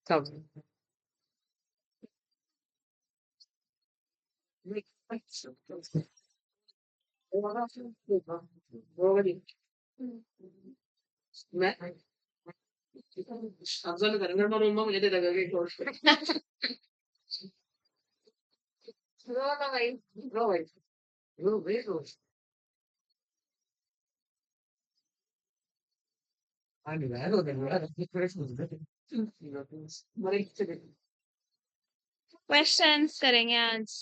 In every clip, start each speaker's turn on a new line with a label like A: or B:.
A: सब मैं अफजल करेंगे तो रूम में मुझे दे देगा कि कोर्स रो ना भाई रो भाई रो भाई रो आ नहीं रहा रो देगा फ्रेश हो जाएगा मरे
B: क्वेश्चंस करेंगे आज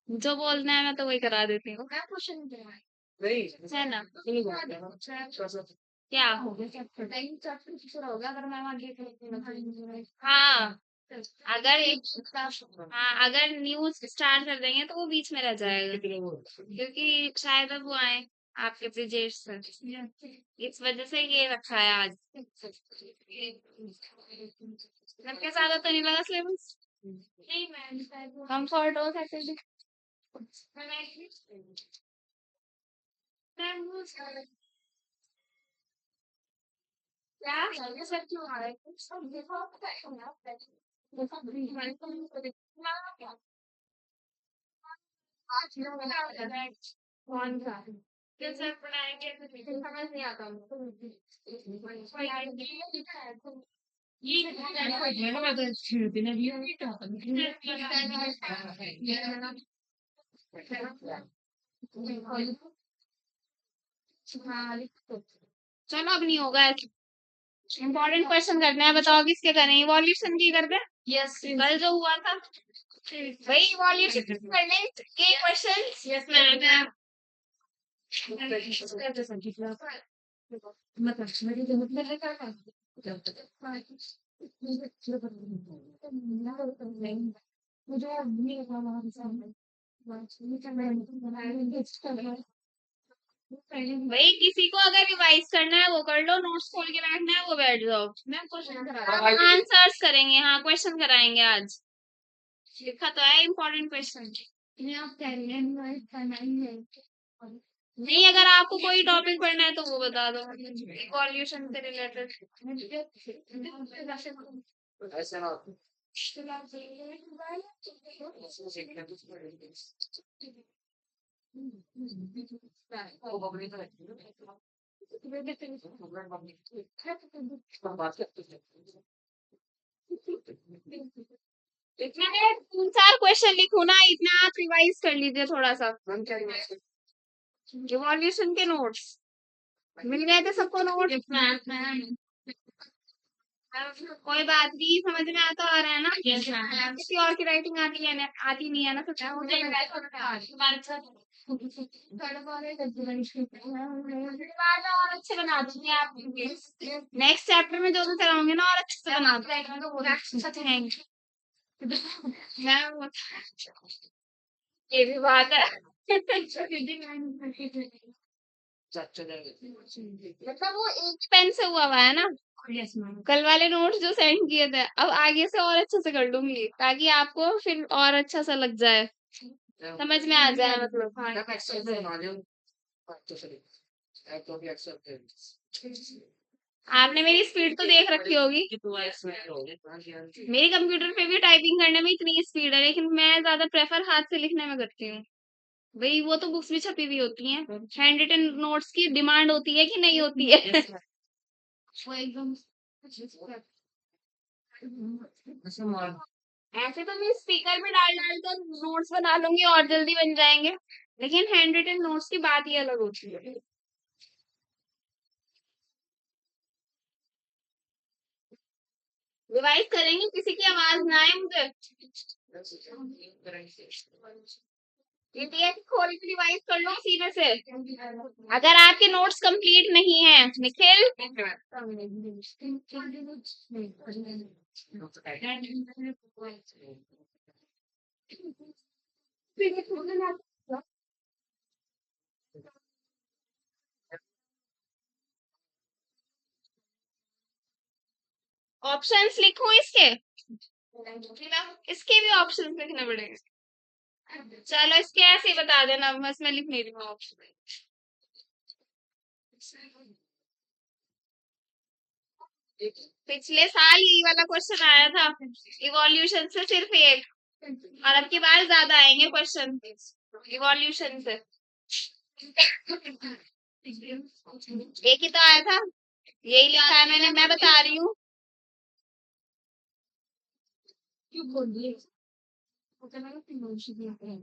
B: जो बोलना है मैं तो वही करा देती हूँ
A: नहीं
B: है ना
A: नहीं बोलते
B: क्या हाँ अगर हाँ अगर न्यूज स्टार्ट कर देंगे तो वो बीच में रह जाएगा क्योंकि शायद अब वो आए आपके ब्रिजेश सर इस वजह से ये रखा है आज सबके ज्यादा तो नहीं लगा सिलेबस कंफर्ट हो सैटरडे क्या कौन सा कैसे पढ़ाएंगे समझ नहीं आता चलो अब नहीं होगा इम्पोर्टेंट क्वेश्चन करना है बताओ किसके करें इवोल्यूशन की करते हैं यस कल जो हुआ था वही इवोल्यूशन करने के क्वेश्चन यस मैम भाई किसी को अगर रिवाइज करना है वो कर लो नोट्स खोल के बैठना है वो बैठ जाओ मैं क्वेश्चन करा आंसर्स करेंगे हाँ क्वेश्चन कराएंगे आज लिखा तो है इम्पोर्टेंट क्वेश्चन नहीं अगर आपको कोई टॉपिक पढ़ना है तो वो बता दो इवोल्यूशन से रिलेटेड
A: ऐसा ना वो बबली तो रहती है बात करते हैं
B: मैंने 3-4 क्वेश्चन लिखू ना इतना आप रिवाइज कर लीजिए थोड़ा सा
A: हम क्या
B: इवोल्यूशन के नोट्स मिल गए थे सबको नोट्स कोई बात नहीं समझ में आता आ रहा है ना किसी और की राइटिंग आती नहीं है ना तो और अच्छे बना दूंगी आप नेक्स्ट चैप्टर में जो भी कराऊंगी ना और अच्छे से बना दूंगी मैं ये भी बात है
A: चाचा
B: मतलब वो एक पेन से हुआ है ना कल वाले नोट्स जो सेंड किए थे अब आगे से और अच्छे से कर लूंगी ताकि आपको फिर और अच्छा सा लग जाए समझ में आ जाए मतलब हाँ
A: जब एक्सेल से बना लियो तो सही ऐप तो भी एक्सेल पे
B: आपने मेरी स्पीड तो देख रखी होगी
A: कि तू एक्सेल हो गया
B: मेरी कंप्यूटर पे भी टाइपिंग करने में इतनी स्पीड है लेकिन मैं ज्यादा प्रेफर हाथ से लिखने में करती हूँ भाई वो तो बुक्स भी छपी हुई होती हैं हैंड रिटन नोट्स की डिमांड होती है कि नहीं होती है वो एकदम ऐसे तो मैं स्पीकर में डाल डाल कर नोट्स बना लूंगी और जल्दी बन जाएंगे लेकिन हैंड रिटन नोट्स की बात ही अलग होती है रिवाइज करेंगे किसी की आवाज ना आए मुझे इंडिया की खोल के रिवाइज कर लो सीधे से अगर आपके नोट्स कंप्लीट नहीं है निखिल ऑप्शंस लिखो इसके इसके भी ऑप्शंस लिखने पड़ेंगे चलो इसके ऐसे ही बता देना बस मैं लिख नहीं रही हूँ ऑप्शन पिछले साल यही वाला क्वेश्चन आया था इवोल्यूशन से, सिर्फ एक। और अब की बार ज्यादा आएंगे क्वेश्चन इवोल्यूशन से। एक ही तो आया था, यही लिखा है मैंने, मैं बता रही हूँ।
A: क्यों बोल दिए? वो तो मैंने इमोशन दिया है।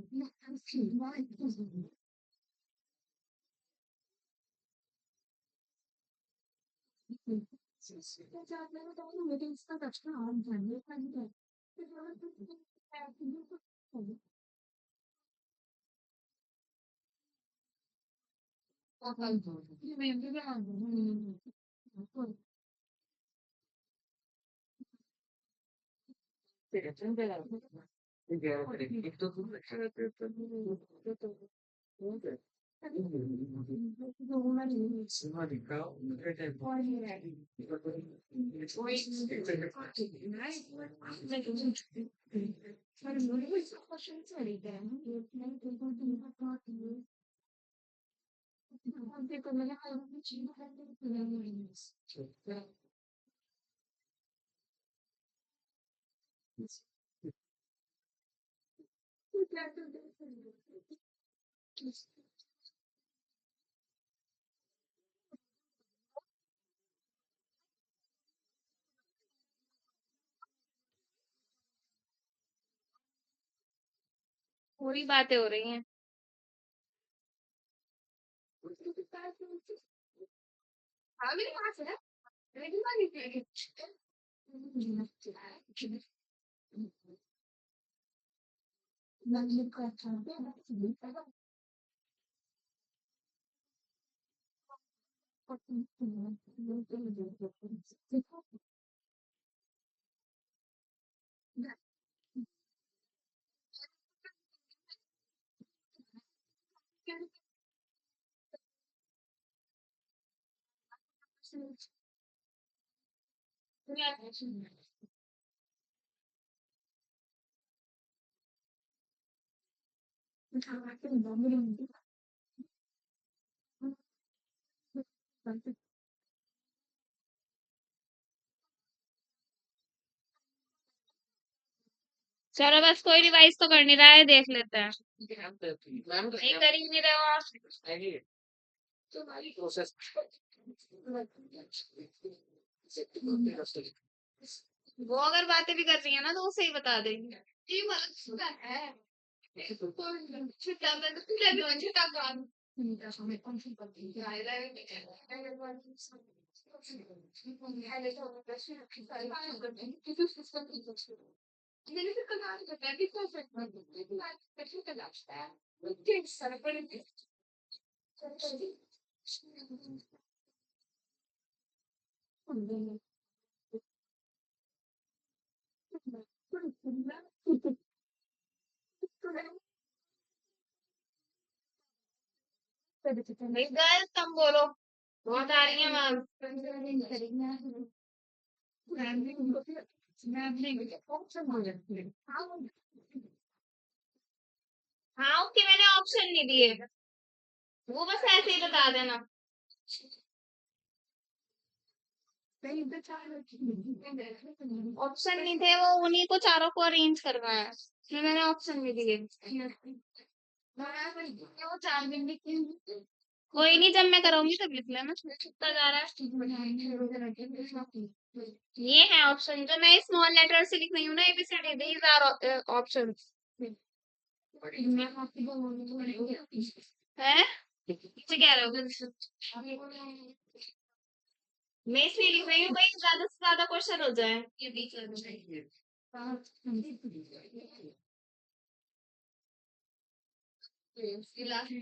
A: मेरे इसका अच्छा आम जानने का नहीं है।
B: पूरी बातें हो रही हैं। हाँ मेरे पास है, मेरी वाली पे। चलो बस, कोई रिवाइज तो कर नहीं रहा है, देख लेते हैं। नहीं कर ही नहीं रहे हो आप। वो अगर बातें भी कर रही है ना तो वो सही बता देंगे। ये मतलब है। छुट्टा मैं तो तुझे भी छुट्टा काम। मैंने फिर कहा मैं भी तो फिर कैसे तलाशता है। मुझे सर पर गर्ल्स कम बोलो, बहुत आ रही है मैम। हाँ ओके, मैंने ऑप्शन नहीं दिए, वो बस ऐसे ही बता देना। ऑप्शन नहीं थे, वो उन्हीं को चारों को अरेंज करवाया है, इसलिए मैंने ऑप्शन नहीं दिए। कोई नहीं, जब मैं कराऊंगी तब लिख लेना, छुट्टा जा रहा है। ये है ऑप्शन, जो मैं स्मॉल लेटर से लिख रही हूँ ना, एबीसीडी, दीज आर ऑप्शन है। मुझे कह रहे हो, मैं इसलिए लिख रही हूँ भाई, ज्यादा से ज्यादा क्वेश्चन हो जाए ये बीच में। इसकी लास्ट में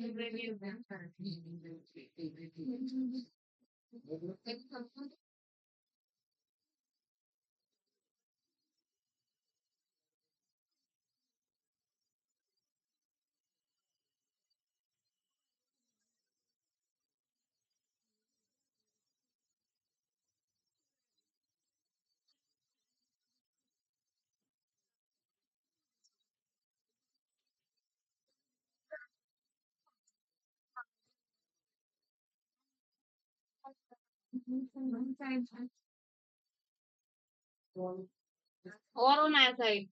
B: और on my side.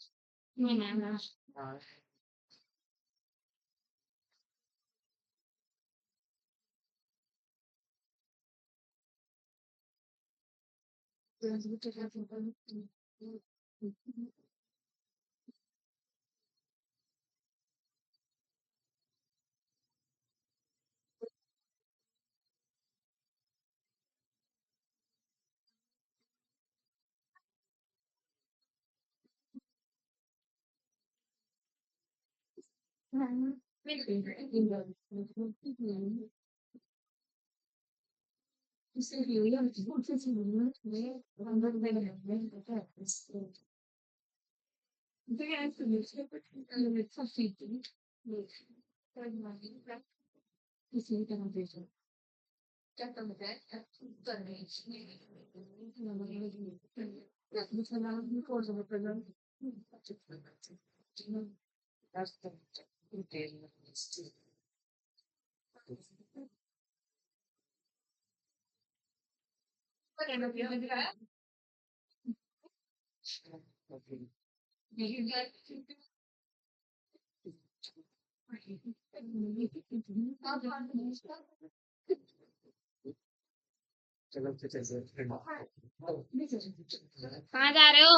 B: कहाँ जा रहे हो?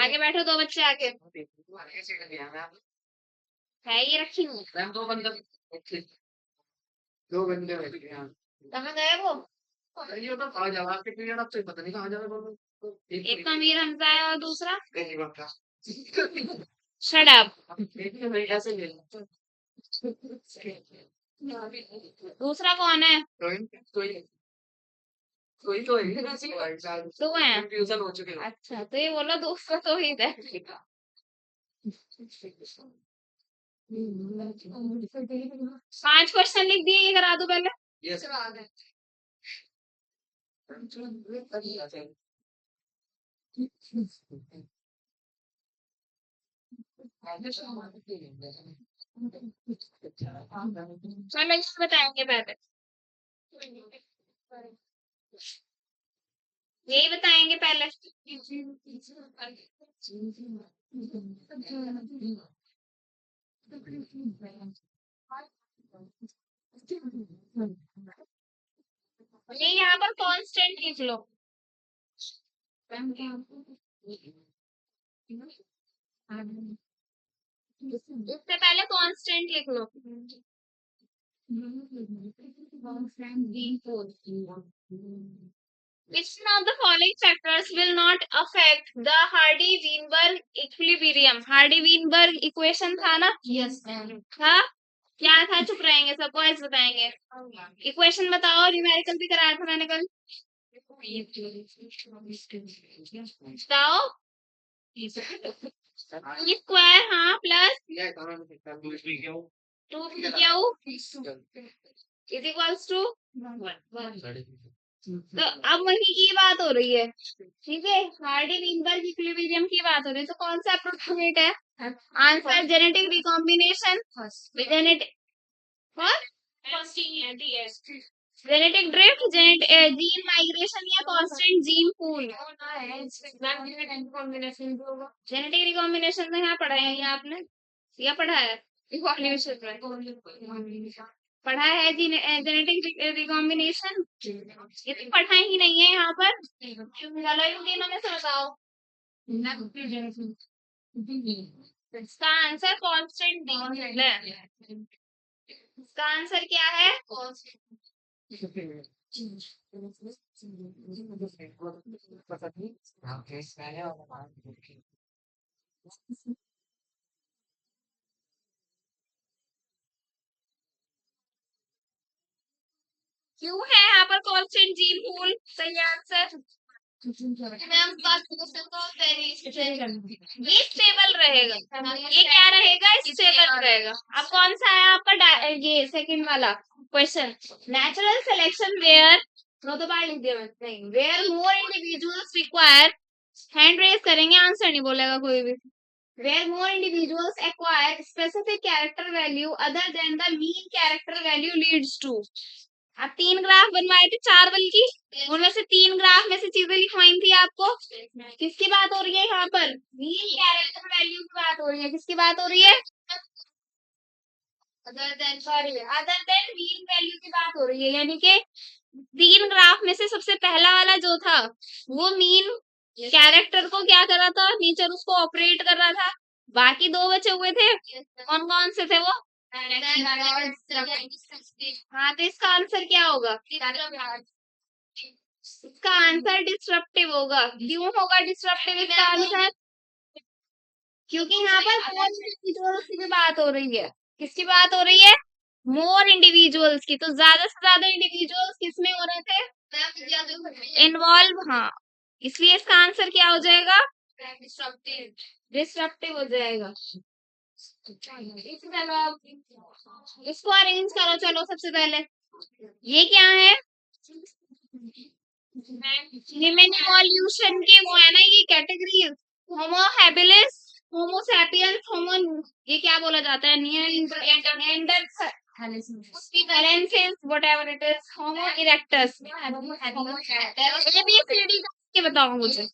B: आगे बैठो, दो बच्चे आगे है, ये रखी हूँ। कहाँ गए वो? एक तो अमीर हमजा है और दूसरा शट अप। दूसरा कौन है? दो हैं। अच्छा, तो ये बोला दूसरा तो ही है। 5 क्वेश्चन लिख दिए, ये करा दो पहले। चलो ये बताएंगे पहले, यही बताएंगे पहले। ये यहाँ पर कांस्टेंट लिख लो। इससे पहले कांस्टेंट लिख लो। Which one of the following factors will not affect the Hardy-Weinberg equilibrium? Hardy-Weinberg equation था ना? Yes, ma'am. था? क्या था? चुप रहेंगे, सब बॉयज बताएंगे। इक्वेशन बताओ, न्यूमेरिकल भी कराया था मैंने कल। बताओ। स्क्वायर, हाँ, प्लस 2 इज इक्वल्स टू, तो अब वही की बात हो रही है, ठीक है। हार्डी विनबर्ग इक्विलिब्रियम की बात हो रही है, तो कौन सा अप्रोक्सीमेट है answer? Genetic recombination, genetic genetic drift, gene migration या constant gene pool. Genetic recombination में यहाँ पढ़ा है, ये आपने या पढ़ा है? रिकॉम्बिनेशन पढ़ा है, जेनेटिक रिकॉम्बिनेशन ये तो पढ़ा ही नहीं है यहाँ पर। चलो इन तीनों में से बताओ। इसका आंसर कांस्टेंट जीन है। इसका आंसर क्या है? क्यों है यहाँ पर कांस्टेंट जीन पूल? सही आंसर। ये स्टेबल रहेगा, ये क्या रहेगा? स्टेबल रहेगा। अब कौन सा है आपका ये सेकंड वाला क्वेश्चन? नेचुरल सिलेक्शन वेयर, तो बार लिख दिया नहीं, where more individuals require, hand raise करेंगे, आंसर नहीं बोलेगा कोई भी। Where more individuals acquire specific character value other than the mean character value leads to. आप 3 ग्राफ बनवाए थे 4 बल्कि, उनमें से 3 ग्राफ में से चीजें लिखवाई थी आपको। किसकी बात हो रही है यहाँ पर? मीन कैरेक्टर वैल्यू की बात हो रही है। किसकी बात हो रही है? अदर देन मीन वैल्यू की बात हो रही है। यानी कि 3 ग्राफ में से सबसे पहला वाला जो था वो मीन कैरेक्टर को क्या कर रहा था? नीचे उसको ऑपरेट कर रहा था। बाकी 2 बचे हुए थे, कौन कौन से थे वो? हाँ, तो इसका आंसर क्या होगा? इसका आंसर डिस्ट्रप्टिव होगा। क्यों होगा डिस्ट्रप्टिव इसका आंसर? क्योंकि यहाँ पर मोर इंडिविजुअल्स की भी बात हो रही है। किसकी बात हो रही है? मोर इंडिविजुअल्स की। तो ज्यादा से ज्यादा इंडिविजुअल्स किसमें हो रहे थे? इन्वॉल्व। हाँ, इसलिए इसका आंसर क्या हो जाएगा? डिस्ट्रप्टिव हो जाएगा। चलो अब इसको अरेंज करो। चलो सबसे पहले ये क्या है? ह्यूमन इवोल्यूशन के वो है ना, ये categories. Homo habilis, Homo sapiens, Homo, ये क्या बोला जाता है? Neanderthalensis, whatever it is, Homo erectus. ABCD के बताओ मुझे।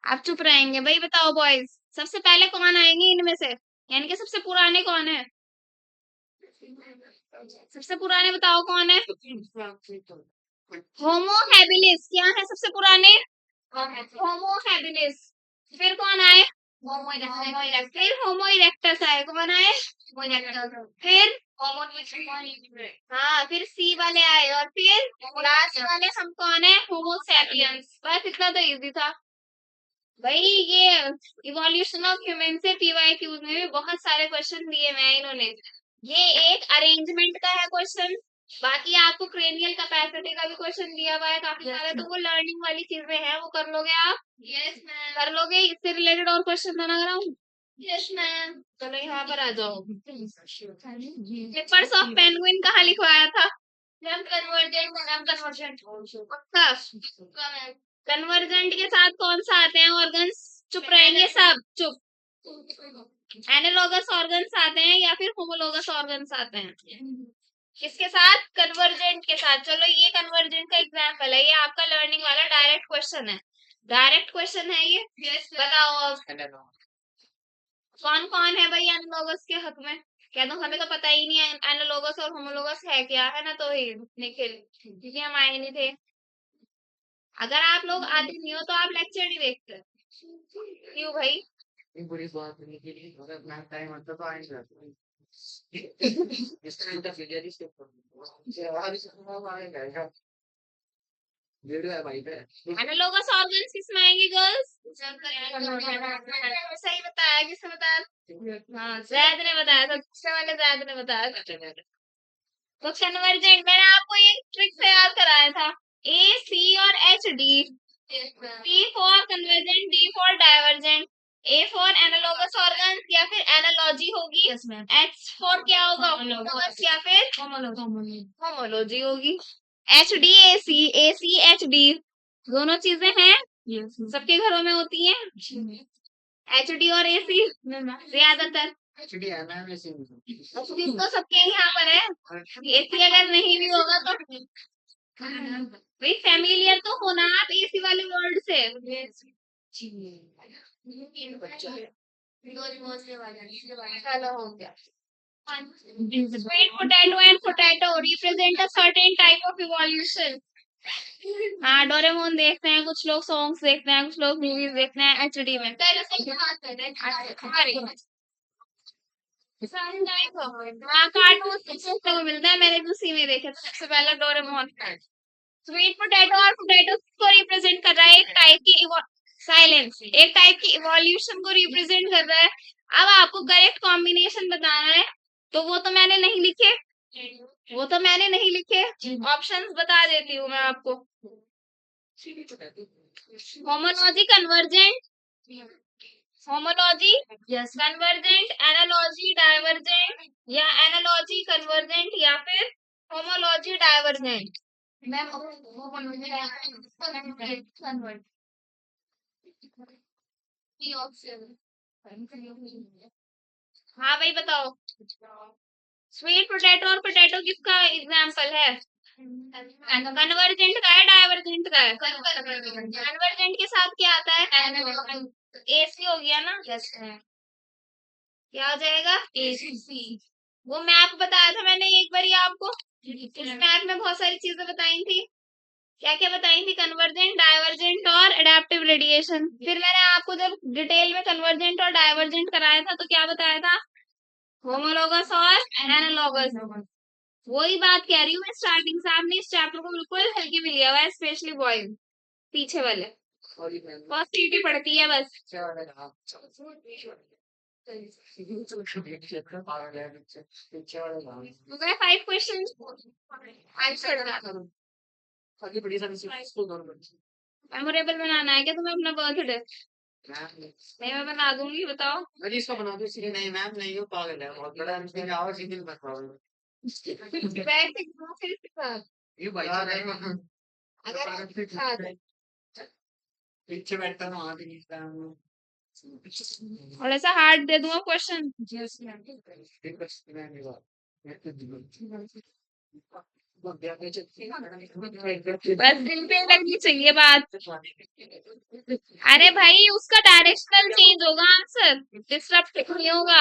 B: आप चुप रहेंगे भाई? बताओ बॉयज, सबसे पहले कौन आएंगे इनमें से? यानी कि सबसे पुराने कौन है? सबसे पुराने बताओ कौन है? Homo habilis. क्या है सबसे पुराने? Homo habilis. फिर कौन आए? फिर होमो इरेक्टस आए। कौन आए? फिर हाँ, फिर सी वाले आए, और फिर लास्ट वाले हम कौन है? Homo sapiens. बस इतना तो इजी था भाई। ये इवोल्यूशन ऑफ ह्यूमन से PYQs में भी बहुत सारे क्वेश्चन दिए हुए हैं इन्होंने। ये एक अरेंजमेंट का है क्वेश्चन। बाकी आपको क्रेनियल कैपेसिटी का भी क्वेश्चन दिया हुआ है काफी सारे। तो वो लर्निंग वाली चीजें हैं, वो कर लोगे आप? Yes ma'am. कर लोगे? इससे रिलेटेड और क्वेश्चन बना कराऊं? Yes ma'am. चलो यहाँ पर आ जाओ। स्लिपर्स ऑफ पेंगुइन कहाँ लिखवाया था? Ma'am convergent. पक्का? कन्वर्जेंट के साथ कौन सा आते हैं ऑर्गन्स? चुप रहेंगे सब, चुप। एनालॉगस ऑर्गन्स आते हैं या फिर होमोलोगस ऑर्गन्स आते हैं? किसके साथ? कन्वर्जेंट के साथ। चलो ये कन्वर्जेंट का एग्जांपल है। ये आपका लर्निंग वाला डायरेक्ट क्वेश्चन है। डायरेक्ट क्वेश्चन है ये। बताओ अब कौन कौन है भाई एनालॉगस के हक में? कह दो हमें तो पता ही नहीं है एनालॉगस और होमोलोगस है क्या, है ना? तो ही निखिल, क्योंकि हम आए नहीं थे। अगर आप लोग आते नहीं हो तो आप लेक्चर नहीं देखते। क्यों भाई?
A: बड़ी बात नहीं के लिए अगर अपना टाइम आता तो आएंगे। इसका इंटरफेयर इसके आएगा। वीडियो है भाई पे।
B: एनालॉगस ऑर्गन्स किसमें आएंगे गर्ल्स? सही बताया। किसने बताया? हाँ, जैद ने बताया था। दूसरे वाले जैद ने बताया था। तो कन्वर्जेंट मैंने आपको एक ट्रिक से याद कराया था। AC और HD। C for convergent, D for divergent, A for analogous organ या फिर एनालॉजी होगी। H फॉर क्या होगा? होमोलोगस या फिर होमोलॉजी होगी। HD AC, AC HD दोनों चीजें हैं, सबके घरों में होती हैं। HD और AC ज्यादातर। HD तो सबके यहाँ पर है। AC अगर नहीं भी होगा तो भाई फैमिलियर तो होना आप AC वाले वर्ड से। चलो हो गया। Sweet potato and potato represent a certain type of evolution. हाँ, डोरेमोन देखते हैं कुछ लोग, सॉन्ग्स देखते हैं कुछ लोग, मूवीज देखते हैं HD में। हाँ, कार्टून देखने को मिलता है। मैंने भी उसी में देखे थे सबसे पहले डोरेमोन। स्वीट पोटैटो और पोटैटो को रिप्रेजेंट कर रहा है एक टाइप की साइलेंस, एक टाइप की इवोल्यूशन को रिप्रेजेंट कर रहा है। अब आपको करेक्ट कॉम्बिनेशन बताना है, तो वो तो मैंने नहीं लिखे। ऑप्शंस बता देती हूँ मैं आपको। Homology, convergent, homology, convergent, analogy, divergent, या एनालॉजी, कन्वर्जेंट, या फिर होमोलॉजी, डाइवर्जेंट। मैम हाँ भाई बताओ। स्वीट पोटैटो और पोटैटो किसका एग्जाम्पल है? कन्वर्जेंट का है, डाइवर्जेंट का है? कन्वर्जेंट के साथ क्या आता है? एसी हो गया ना? क्या हो जाएगा? एसी। वो मैप बताया था मैंने एक बार आपको, उस मैप में बहुत सारी चीजें बताई थी। क्या क्या बताई थी? कन्वर्जेंट, डाइवर्जेंट और एडेप्टिव रेडिएशन। फिर मैंने आपको जब डिटेल में कन्वर्जेंट और डाइवर्जेंट कराया था तो क्या बताया था? होमोलोगस और एनालॉगस। वही बात कह रही हूँ मैं स्टार्टिंग से। आपने इस चैप्टर को बिल्कुल हल्के में लिया हुआ है, स्पेशली बॉयज पीछे वाले। फर्स्ट सीटी पड़ती है बस। तो 5 क्वेश्चन आंसर करना। मेमोरेबल बनाना है क्या तुम्हें अपना बर्थडे? नहीं, मैं बना दूंगी, बताओ।
A: इसका बना दो। इसलिए नहीं मैम, नहीं हो, पागल है बहुत बड़ा। इसमें आओ, सीधे बन पाओगे।
B: बैठ के घूमो फिर इसके साथ।
A: ये भाई
B: अगर आप साथ
A: पीछे बैठता हूँ, वहां पे खींचता हूँ।
B: और ऐसा हार्ड दे दूंगा क्वेश्चन। बस दिल पे लगनी चाहिए बात। अरे भाई उसका डायरेक्शनल चेंज होगा, आंसर डिस्टर्ब नहीं होगा।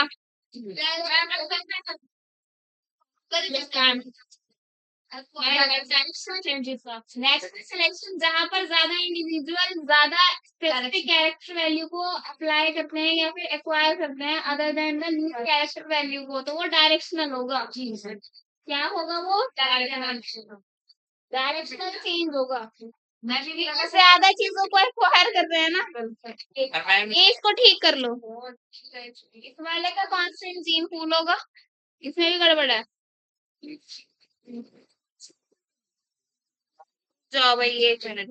B: नेक्स्ट सिलेक्शन, जहां पर ज्यादा इंडिविजुअल ज्यादा स्पेसिफिक कैरेक्टर वैल्यू को अप्लाई करते हैं या फिर एक्वायर करते हैं other than the new character value को, तो वो डायरेक्शनल होगा। क्या होगा वो? डायरेक्शनल चेंज होगा। ज्यादा चीजों को एक्वायर कर रहे हैं ना, ये इसको ठीक कर लो। इस वाले का कांस्टेंट जीन पूल होगा, इसमें भी गड़बड़ है। जाओ भाई 1 मिनट।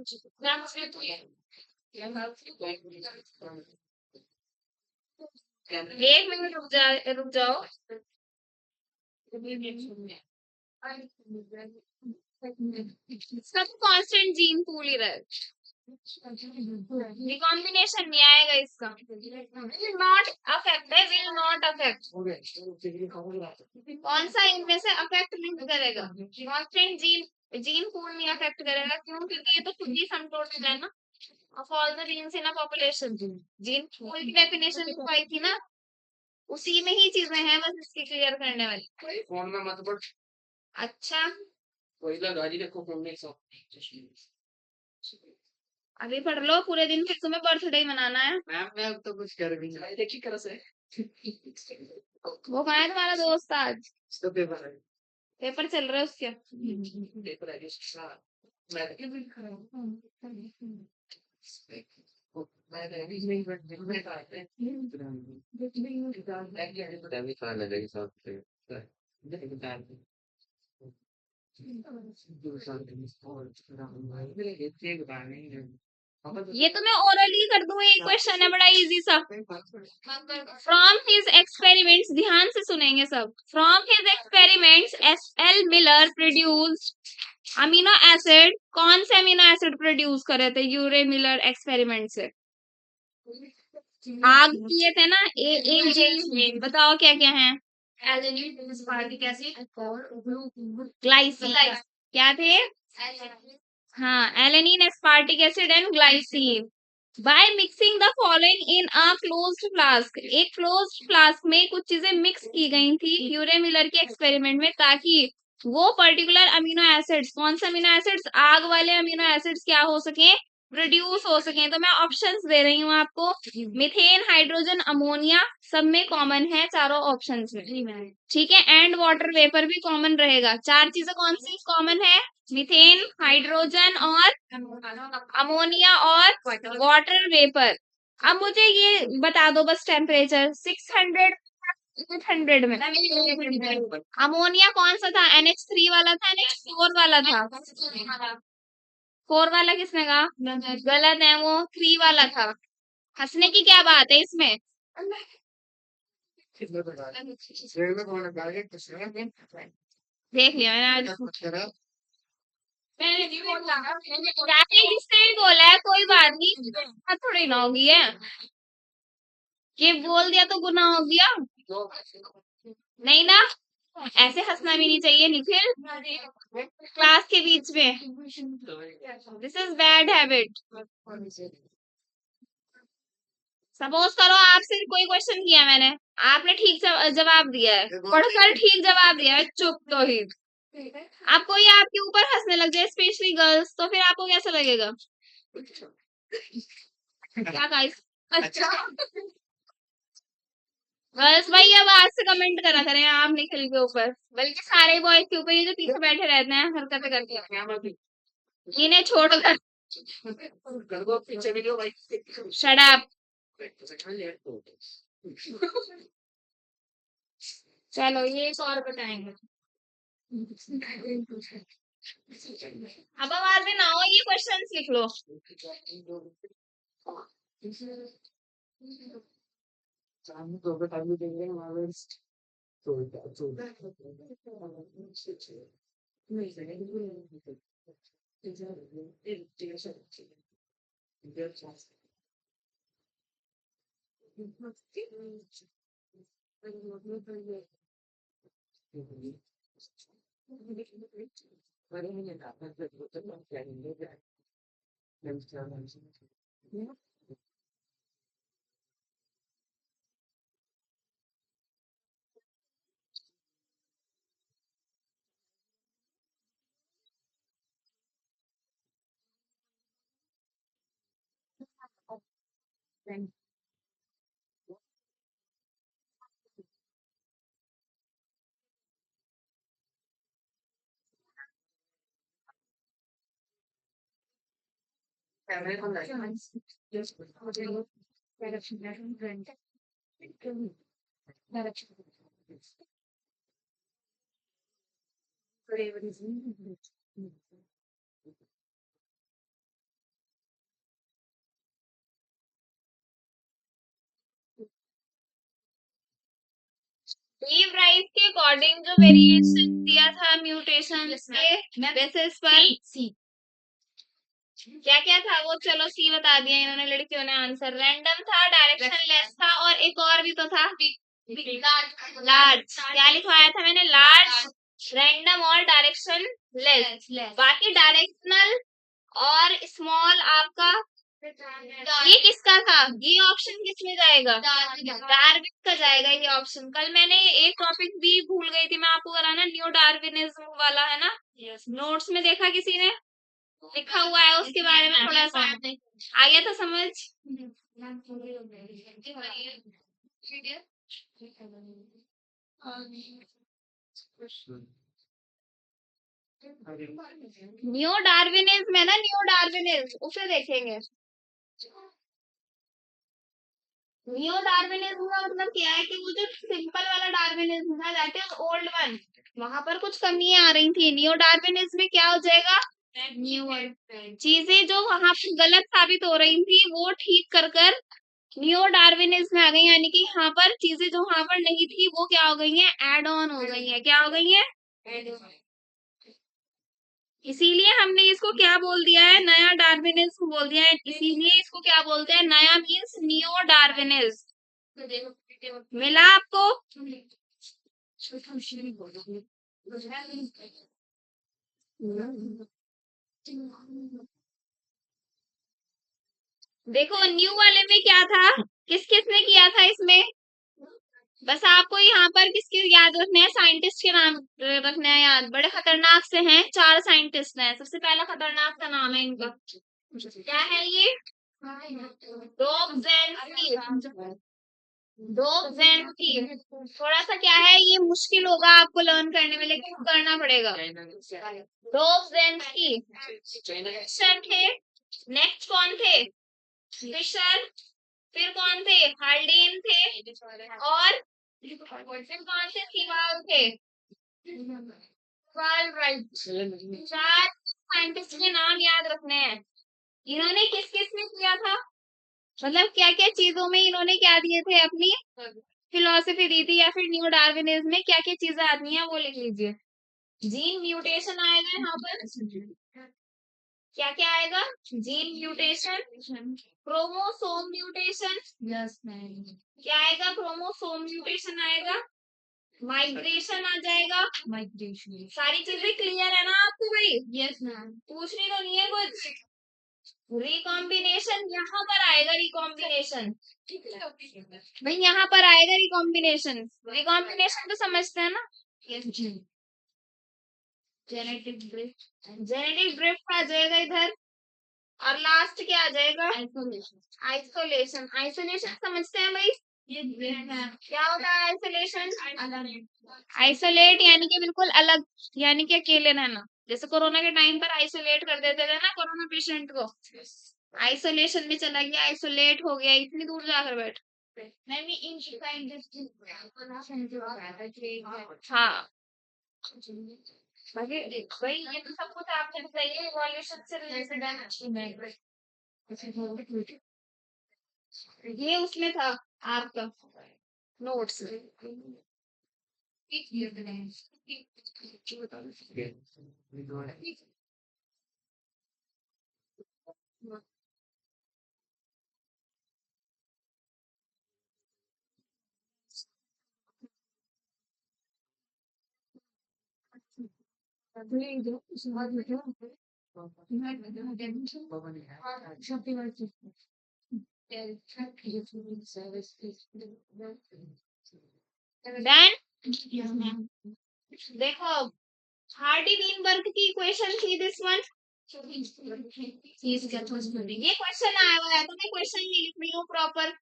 B: एक मिनट रुक जाओ। इसका तो कांस्टेंट जीन पूल ही रहा। रिकॉम्बिनेशन नहीं आएगा इसका। नॉट अफेक्ट है, विल नॉट अफेक्ट। कौन सा इनमें से अफेक्ट नहीं करेगा? कांस्टेंट जीन पूल नहीं अफेक्ट करेगा। क्यों? क्योंकि ये तो खुद ही सम टोटल है ना of all the genes in a population. Gene pool की डेफिनेशन लिखवाई थी ना, उसी में ही चीजें हैं, बस इसकी क्लियर करने वाली।
A: फोन में मत पढ़।
B: अच्छा
A: वही लगा जी, देखो फोन में सब।
B: अभी पढ़ लो पूरे दिन, फिर तुम्हें बर्थडे मनाना है।
A: मैम मैं अब तो कुछ कर भी नहीं। देखिए कैसे
B: वो कहाँ है तुम्हारा दोस्त आज?
A: इसका पेपर है।
B: पेपर चल रहा है उसके?
A: पेपर है इसका। मैं अभी नहीं बट दिन में आते हैं। अभी कहाँ लगेगी साथ से?
B: ये तो मैं ओरली कर दूं, एक क्वेश्चन है बड़ा इजी सा। फ्रॉम हिज एक्सपेरिमेंट्स, ध्यान से सुनेंगे सब। From his experiments SL. Miller produced amino acid. कौन से अमीनो एसिड प्रोड्यूस करे थे यूरे मिलर एक्सपेरिमेंट से? आग किए थे ना, ए बताओ क्या क्या है? ग्लाइसिन। क्या थे? हाँ, alanine, aspartic acid and glycine. By mixing the following in a closed flask, एक क्लोज्ड फ्लास्क में कुछ चीजें मिक्स की गई थी यूरे मिलर के एक्सपेरिमेंट में, ताकि वो पर्टिकुलर अमीनो एसिड्स, कौन से अमीनो एसिड्स? आग वाले अमीनो एसिड्स क्या हो सके? प्रोड्यूस हो सके। तो मैं ऑप्शंस दे रही हूँ आपको। मीथेन, हाइड्रोजन, अमोनिया, सब में कॉमन है चारों ऑप्शंस में। ठीक है, एंड वाटर वेपर भी कॉमन रहेगा। 4 चीजें कौन सी कॉमन है? मीथेन, हाइड्रोजन और अमोनिया और वाटर वेपर। अब मुझे ये बता दो बस, टेम्परेचर 600 800 में अमोनिया कौन सा था? NH3 वाला था, NH4 वाला था? 4 वाला किसने कहा? गलत है, वो 3 वाला था। हंसने की क्या बात है इसमें? देख लिया मैंने आज। जिसने भी बोला है कोई बात नहीं, थोड़ी ना होगी है। ये बोल दिया तो गुनाह हो गया? नहीं ना? ऐसे हंसना भी नहीं चाहिए निखिल, क्लास के बीच में। This is bad habit. Suppose करो आपसे कोई क्वेश्चन किया मैंने, आपने ठीक जवाब दिया है, पढ़कर ठीक जवाब दिया है, चुप तो ही अब कोई आपके ऊपर हंसने लग जाए, स्पेशली गर्ल्स, तो फिर आपको कैसा लगेगा? क्या गाइस? अच्छा गर्ल्स भाई अब आज से कमेंट करा करें आप निखिल के ऊपर, बल्कि सारे बॉयज के ऊपर, ये जो पीछे बैठे रहते हैं हरकतें करके, इन्हें छोड़कर। Shut up. चलो ये एक और बताएंगे। अब आवाज में ना हो, ये क्वेश्चंस लिख लो। लीव राइट के अकॉर्डिंग जो वेरिएशन दिया था म्यूटेशन के बेसिस पर, क्या क्या था वो, चलो सी बता दिया इन्होंने लड़कियों ने आंसर। रैंडम था, डायरेक्शन लेस था, और एक और भी तो था, लार्ज। क्या लिखवाया था मैंने? लार्ज, रैंडम और डायरेक्शन लेस। बाकी डायरेक्शनल और स्मॉल आपका, ये किसका था? ये ऑप्शन किस में जाएगा? डार्विन का जाएगा ये ऑप्शन। कल मैंने एक टॉपिक भी भूल गई थी मैं आपको कराना, न्यू डार्विनिज्म वाला है ना, नोट्स में देखा किसी ने लिखा हुआ है, उसके बारे में थोड़ा सा आ गया था समझ? न्यू डार्विनिज्म है ना, न्यू डार्विनिज्म, उसे देखेंगे। न्यू डार्विनिज्म का मतलब क्या है कि वो जो सिंपल वाला डार्विनिज्म था, दैट इज ओल्ड वन, वहां पर कुछ कमियां आ रही थी। न्यू डार्विनिज्म में क्या हो जाएगा? न्यू चीजें जो वहां पर गलत साबित हो रही थी वो ठीक कर कर न्यू डार्विनिज्म में आ गई, यानी कि यहाँ पर चीजें जो वहां पर नहीं थी वो क्या हो गई हैं? एड ऑन हो गई हैं। क्या हो गई हैं? इसीलिए हमने इसको क्या बोल दिया है? नया डार्विनिज्म बोल दिया है। इसीलिए इसको क्या बोलते हैं? नया मीन्स न्यू डार्विनिज्म। मिला आपको? देखो न्यू वाले में क्या था, किस किस ने किया था इसमें? बस आपको यहाँ पर किसके याद रखना है? साइंटिस्ट के नाम रखना है याद। बड़े खतरनाक से हैं, 4 साइंटिस्ट हैं। सबसे पहला खतरनाक का नाम है इनका, क्या है ये? डोब्जेंस्की। डोब्जेंस्की। थोड़ा सा क्या है, ये मुश्किल होगा आपको लर्न करने में, लेकिन करना पड़ेगा। डोब्जेंस्की फिशर थे। नेक्स्ट कौन थे? फिशर। फिर कौन थे? हाल्डेन थे। और फिर कौन से? सीवाल थे। राइट। 4 साइंटिस्ट के नाम याद रखने हैं। इन्होंने किस किस में किया था, मतलब क्या क्या चीजों में इन्होंने क्या दिए थे? अपनी फिलोसफी दी थी, या फिर न्यू डार्विनिज्म में क्या क्या चीजें आती हैं वो लिख लीजिए। जीन म्यूटेशन आएगा यहाँ पर, क्या क्या आएगा? जीन म्यूटेशन, क्रोमोसोम म्यूटेशन, क्या आएगा? क्रोमोसोम म्यूटेशन आएगा, माइग्रेशन आ जाएगा।
C: माइग्रेशन।
B: सारी चीजें क्लियर है ना आपको भाई?
C: Yes ma'am.
B: पूछनी तो नहीं है कुछ। रिकॉम्बिनेशन यहाँ पर आएगा, रिकॉम्बिनेशन भाई यहाँ पर आएगा रिकॉम्बिनेशन। रिकॉम्बिनेशन तो समझते हैं ना?
C: यस जी।
B: जेनेटिक ड्रिफ्ट आ जाएगा इधर, और लास्ट क्या आ जाएगा?
C: आइसोलेशन।
B: आइसोलेशन। आइसोलेशन समझते हैं भाई?
C: Yes ma'am.
B: क्या होता है आइसोलेशन?
C: अलग।
B: आइसोलेट यानी कि बिल्कुल अलग, यानी कि अकेले रहना। जैसे कोरोना के टाइम पर आइसोलेट कर देते थे ना कोरोना पेशेंट को, आइसोलेशन में चला गया, आइसोलेट हो गया, इतनी दूर जाकर बैठ।
C: मैम ये इन
B: हाँ भाई ये तो सब कुछ आपने बताइए, इवोल्यूशन से रिलेटेड है। ये उसमें था आपका नोट्स में। डन। देखो हार्डी वीनबर्ग की इक्वेशन थी दिस वन। ये क्वेश्चन आया हुआ है तो मैं क्वेश्चन नहीं लिख रही हूँ प्रॉपर,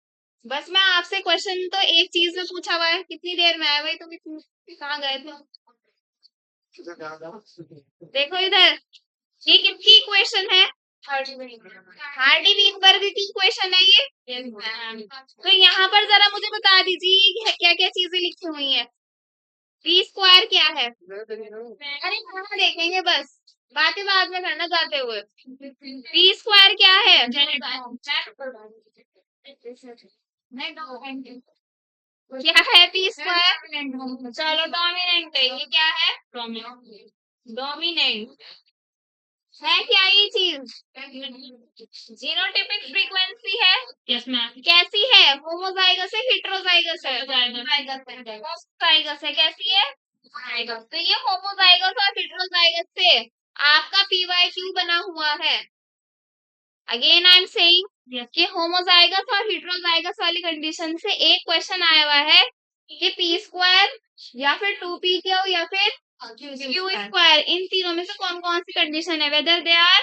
B: बस मैं आपसे क्वेश्चन तो एक चीज में पूछा हुआ है। कितनी देर में आया भाई, तुम कहाँ गए थे? देखो इधर, ये किसकी इक्वेशन है? हार्डी वीनबर्ग की इक्वेशन है ये। तो यहाँ पर जरा मुझे बता दीजिए क्या क्या चीजें लिखी हुई है। पी स्क्वायर क्या है? अरे कहाँ देखेंगे, बस बातें बाद में करना जाते हुए। पी स्क्वायर क्या है? क्या है पी स्क्वायर? चलो डोमिनेंट है, ये क्या है? डोमिनेंट है क्या ये चीज? जीनोटिपिक फ्रीक्वेंसी है।
C: Yes ma'am.
B: कैसी है? होमोजाइगस है, हेटेरोजाइगस है? होमोजाइगस है। कैसी है? तो ये होमोजाइगस और हेटेरोजाइगस से आपका पीवाईक्यू बना हुआ है। अगेन आई एम सेइंग कि होमोजाइगस और हेटेरोजाइगस वाली कंडीशन से एक क्वेश्चन आया हुआ है कि पी स्क्वायर या फिर 2p क्यू या फिर क्यू स्क्वायर, इन तीनों में से कौन कौन सी कंडीशन है, वेदर दे आर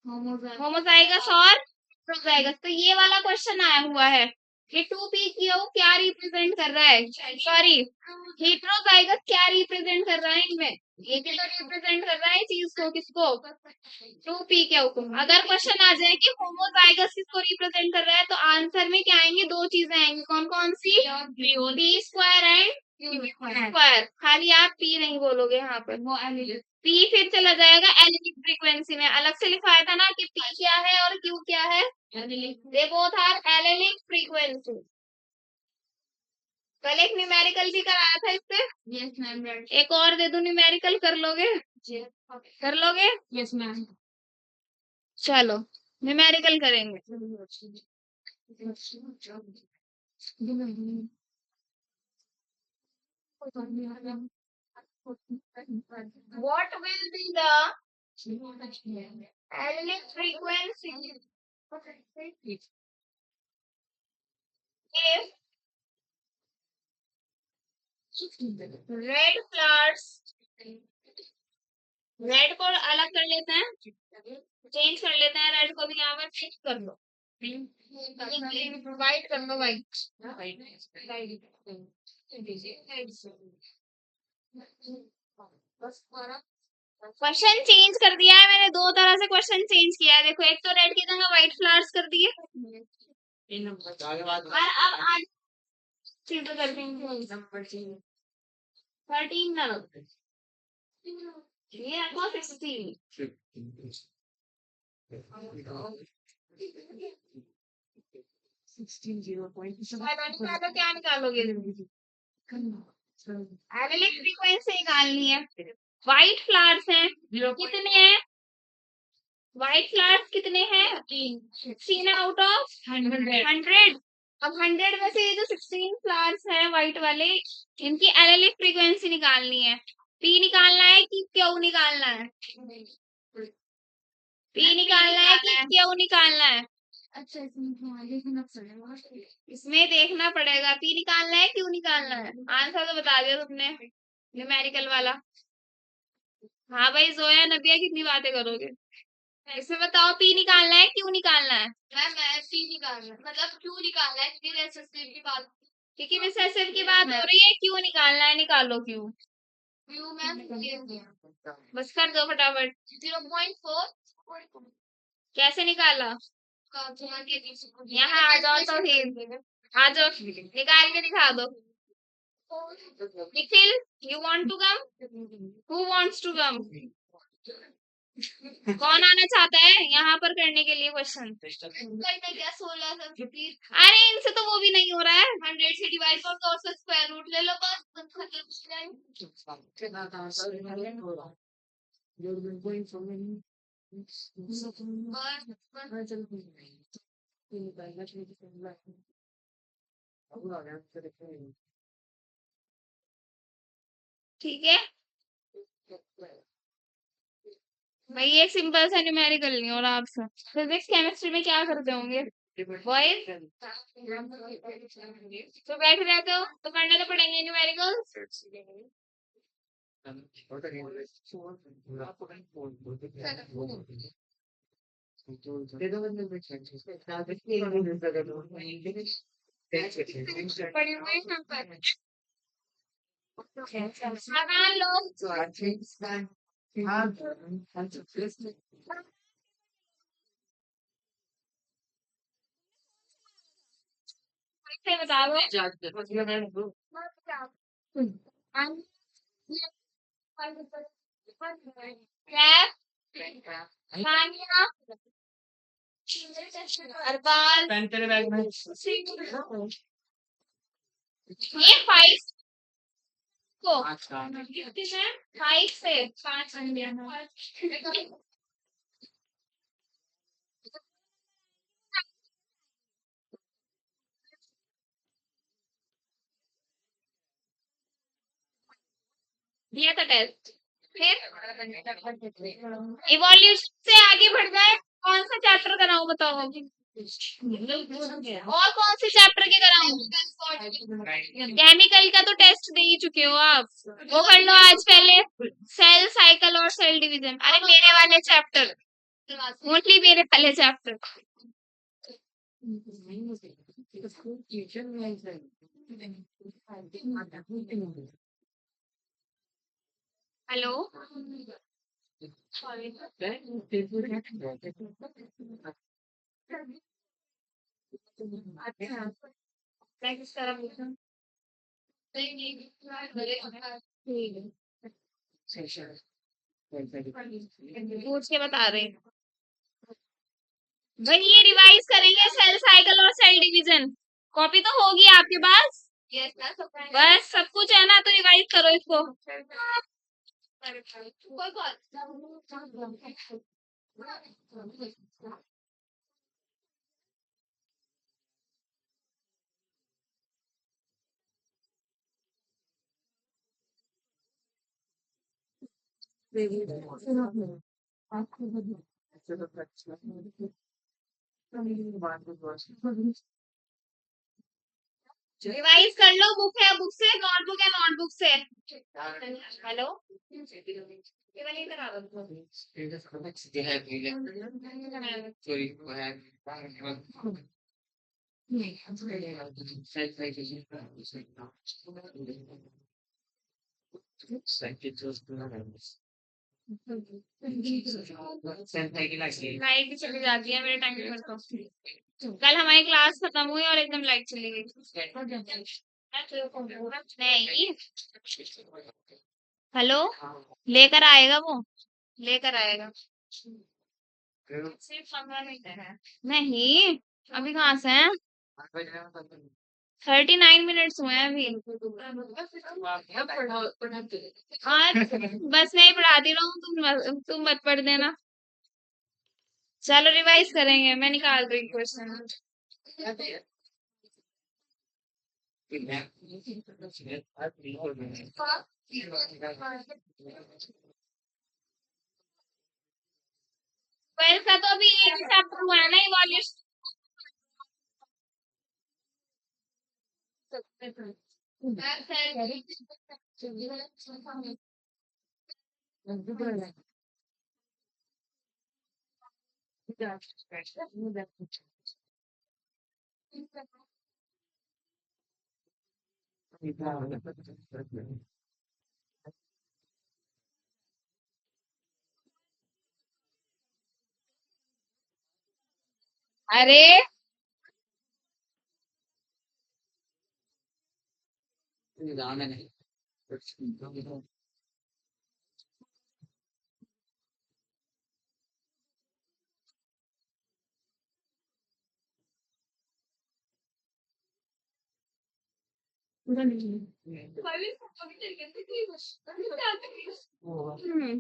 B: होमोजाइगस और हेटेरोजाइगस। तो ये वाला क्वेश्चन आया हुआ है कि 2p क्यू क्या रिप्रेजेंट कर रहा है, सॉरी हेटेरोजाइगस क्या रिप्रेजेंट कर रहा है इनमें। ये भी तो रिप्रेजेंट कर रहा है चीज को, किसको? 2p क्यू को। अगर क्वेश्चन आ जाए कि होमोजाइगस किसको रिप्रेजेंट कर रहा है तो आंसर में क्या आएंगे? दो चीजें आएंगी। कौन कौन सी? P square and Q square. खाली आप पी नहीं बोलोगे यहाँ पर, वो पी फिर चला जाएगा एलिनिक फ्रीक्वेंसी में। अलग से लिखाया था ना कि पी क्या है और क्यू क्या है? They both are allelic frequency. कल एक न्यूमेरिकल भी कराया था इससे।
C: Yes ma'am.
B: एक और दे दूं न्यूमेरिकल, कर लोगे? कर लोगे?
C: Yes ma'am.
B: चलो न्यूमेरिकल करेंगे। What will be the Alnic frequency if red flowers, red को अलग कर लेते हैं, चेंज कर लेते हैं, रेड को भी यहाँ पर चेंज कर लो, वाइट कर लो, क्वेश्चन चेंज कर दिया है मैंने, दो तरह से क्वेश्चन चेंज किया है। देखो एक तो रेड की जगह व्हाइट फ्लावर्स कर दिए, और अब आज चीजें कर देंगे 13 ना, ये आपको 16 क्या निकालोगे? एनालिक फ्रीक्वेंसी निकालनी है। व्हाइट फ्लावर्स हैं, कितने हैं? व्हाइट फ्लावर्स कितने हैं? 16 आउट ऑफ 100। अब 100 में से ये जो 16 फ्लावर्स है व्हाइट वाले, इनकी एलएलएफ फ्रीक्वेंसी निकालनी है। पी निकालना है कि क्यू निकालना है? पी निकालना है कि क्यू निकालना है?
C: अच्छा इसमें लिखना पड़ेगा।
B: इसमें देखना पड़ेगा, पी निकालना है क्यू निकालना है? आंसर तो बता दिया तुमने, न्यूमेरिकल वाला। हाँ भाई जोया नबिया कितनी बातें करोगे। इसमें बताओ पी निकालना है क्यू निकालना है?
C: मैम मैं सी निकालना है, मतलब क्यू निकालना है क्योंकि रेसिस्टिव की बात।
B: क्योंकि रिसेसिव की बात हो रही है, क्यू निकालना है, निकालो क्यू।
C: क्यू मैम
B: बस कर दो फटाफट।
C: 0.4
B: कैसे निकाला?
C: का गुणा के बीच
B: यहाँ आ जाओ तो फिर, आ जाओ निकाल के दिखा दो। Nikhil, you want to come? Who wants to come? कौन आना चाहता है यहाँ पर करने के लिए क्वेश्चन?
C: करना क्या 16 सब प्लीज।
B: अरे इनसे तो वो भी नहीं हो रहा है।
C: 100 से डिवाइड कर दो, उसका स्क्वायर रूट ले लो बस
B: ठीक है भाई, ये सिंपल सा न्यूमेरिकल नहीं हो रहा आपसे। फिजिक्स केमिस्ट्री में क्या करते होंगे बॉयज? तो बैठ रहते हो तो करने तो पड़ेंगे न्यूमेरिकल्स। पढ़े हुए हैं हम पर। सामान लो। फिर बता दो। कैप, सानिया, अरबाज, ये 5 को 5 से 5 दिया था टेस्ट। फिर इवोल्यूशन से आगे बढ़ गए, कौन सा चैप्टर कराऊं बताओ? और कौन से चैप्टर के कराऊं? केमिकल का तो टेस्ट दे ही चुके हो आप, वो कर लो आज पहले। सेल साइकिल और सेल डिवीजन, अरे मेरे वाले चैप्टर, ओनली मेरे वाले चैप्टर। हेलो, अच्छा मैं किस तरह पूछूं? ठीक है, पूछ के बता रहे हैं भाई। ये रिवाइज करेंगे सेल साइकिल और सेल डिवीजन। कॉपी तो होगी आपके पास? बस सब कुछ है ना, तो रिवाइज करो इसको।
C: कोई बात
B: रिवाइज कर लो, बुक है बुक से, नोटबुक है नोटबुक से। हेलो, ये वाली करा दो। लाइट भी चली जाती है मेरे टाइम पर तो। कल हमारी क्लास खत्म हुई और एकदम लाइट चली गई। नहीं, हेलो, लेकर आएगा वो, लेकर आएगा। सिर्फ 15 मिनट है। नहीं, अभी कहाँ से हैं? 39 मिनट्स हुए हैं अभी। आज बस मैं ही पढ़ाती रहूँ, तुम मत पढ़ देना। चलो रिवाइज करेंगे, मैं निकाल रही क्वेश्चन। ट्वेल्थ का तो अभी एक ही चैप्टर हुआ है ना, इवोल्यूशन। अरे हम्म,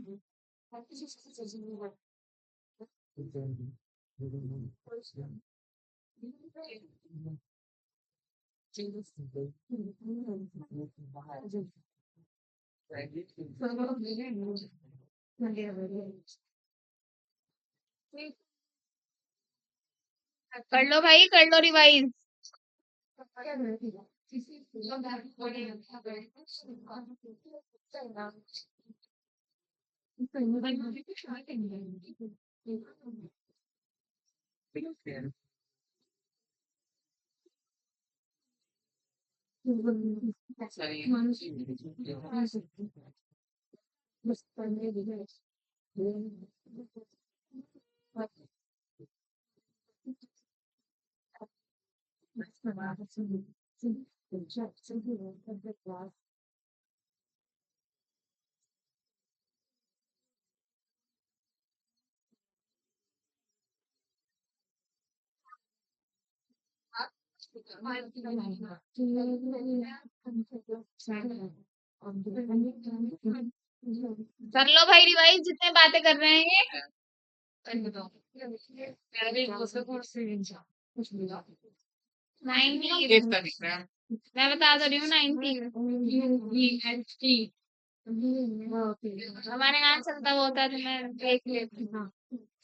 B: कर लो भाई, कर लो रिवाइज। कर लो भाई रिवाइज, जितने बातें कर रहे हैं ये। 90, मैं बता तो रही हूँ 90। हमारे यहाँ चलता वो होता है तो मैं देख लेती हूँ।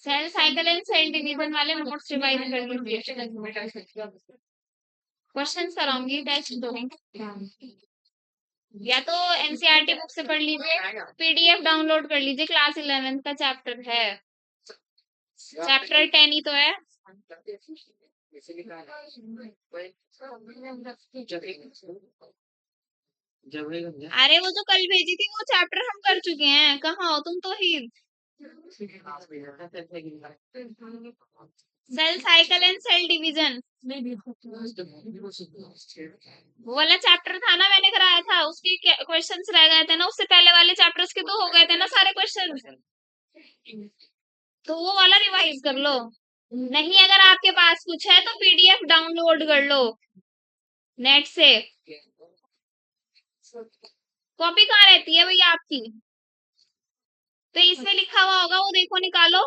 B: Cell cycle and cell division वाले नोट्स रिवाइज कर लीजिए। क्वेश्चन कराऊंगी टेस्ट दो, या तो एनसीईआरटी बुक से पढ़ लीजिए, पीडीएफ डाउनलोड कर लीजिए, क्लास 11 का चैप्टर है, चैप्टर 10 ही तो है। अरे वो जो कल भेजी थी वो चैप्टर हम कर चुके हैं, कहाँ हो तुम तो ही। Cell cycle and cell division वो वाला चैप्टर था ना, मैंने कराया था, उसके क्वेश्चंस रह गए थे ना, उससे पहले वाले चैप्टर्स के तो हो गए थे ना सारे क्वेश्चन, तो वो वाला रिवाइज कर लो। नहीं अगर आपके पास कुछ है तो पीडीएफ डाउनलोड कर लो नेट से। कॉपी कहाँ रहती है भैया आपकी? तो इसमें लिखा हुआ होगा, वो देखो निकालो।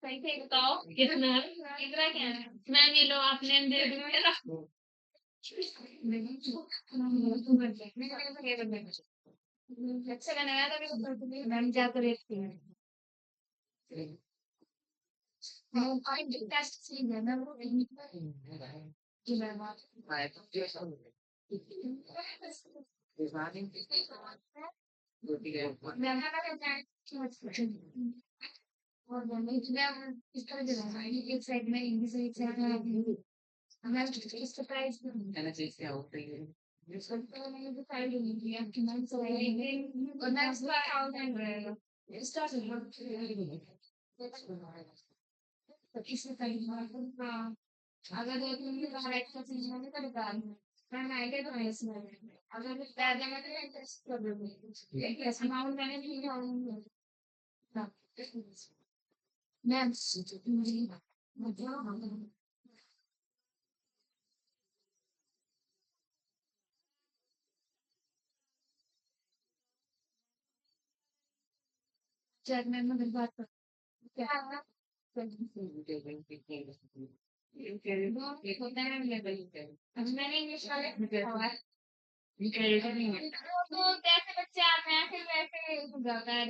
B: सही से बताओ कितना, कितना क्या है? मैम ये लो आप नेम दे दो मेरा। अच्छा बनेगा तो मैम क्या करें? अगर
C: मैंने इंग्लिश वाले वो तो जैसे बच्चे आते हैं फिर वैसे हो जाता है।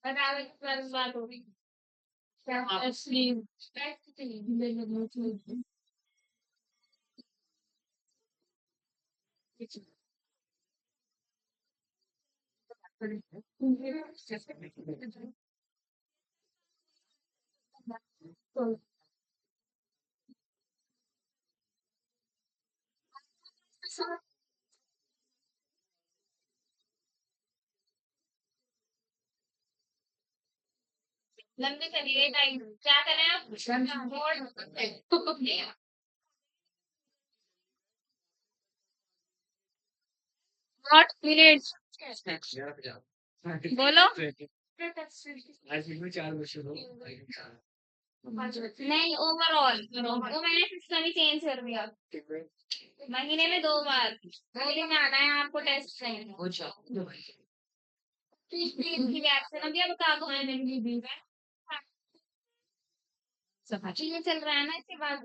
C: बताओ इस पर बात हो रही क्या लंबी चली गई टाइम क्या करें आप नॉट मिनट्स बोलो नहीं ओवरऑल वो मैंने सिस्टम ही चेंज कर दिया महीने में 2 बार 2 दिन आना है आपको टेस्ट नहीं की वैक्सीन अभी अब बता दो चीजें चल रहा है ना इसके बाद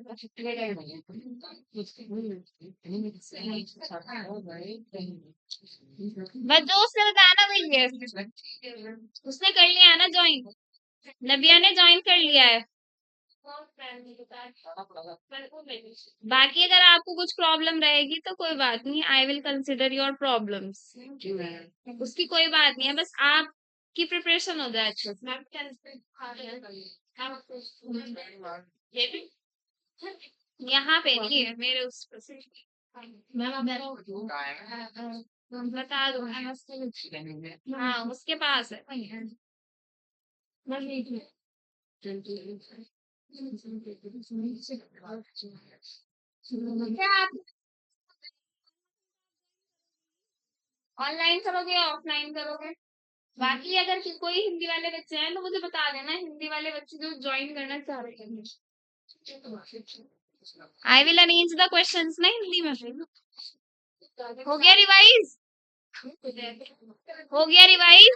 C: बस जो उसने बताया ना वही है उसने कर लिया है ना ज्वाइन नबिया ने ज्वाइन कर लिया है बाकी अगर आपको कुछ प्रॉब्लम रहेगी तो कोई बात नहीं I will consider your problems उसकी कोई बात नहीं है बस आपकी प्रिपरेशन हो जाए अच्छे से यहाँ पे नहीं है मेरे उस बता दो हाँ उसके पास है क्या आप ऑनलाइन करोगे या ऑफलाइन करोगे बाकी अगर कोई हिंदी वाले बच्चे हैं तो मुझे बता देना हिंदी वाले बच्चे जो ज्वाइन करना चाह रहे हैं I will arrange the questions ना हिंदी में हो गया रिवाइज हो गया रिवाइज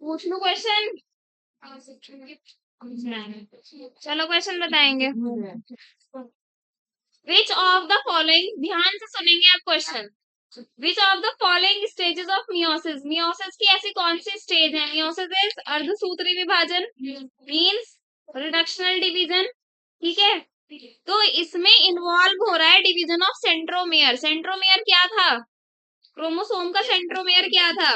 C: पूछ लो क्वेश्चन चलो क्वेश्चन बताएंगे विच ऑफ द फॉलोइंग ध्यान से सुनेंगे आप question which of the following stages of meiosis meiosis की ऐसी कौन सी स्टेज है मियोसिस इज अर्धसूत्री विभाजन मीन्स रिडक्शनल डिवीजन ठीक है तो इसमें इन्वॉल्व हो रहा है डिवीजन ऑफ सेंट्रोमेयर सेंट्रोमेयर क्या था क्रोमोसोम का सेंट्रोमेयर क्या था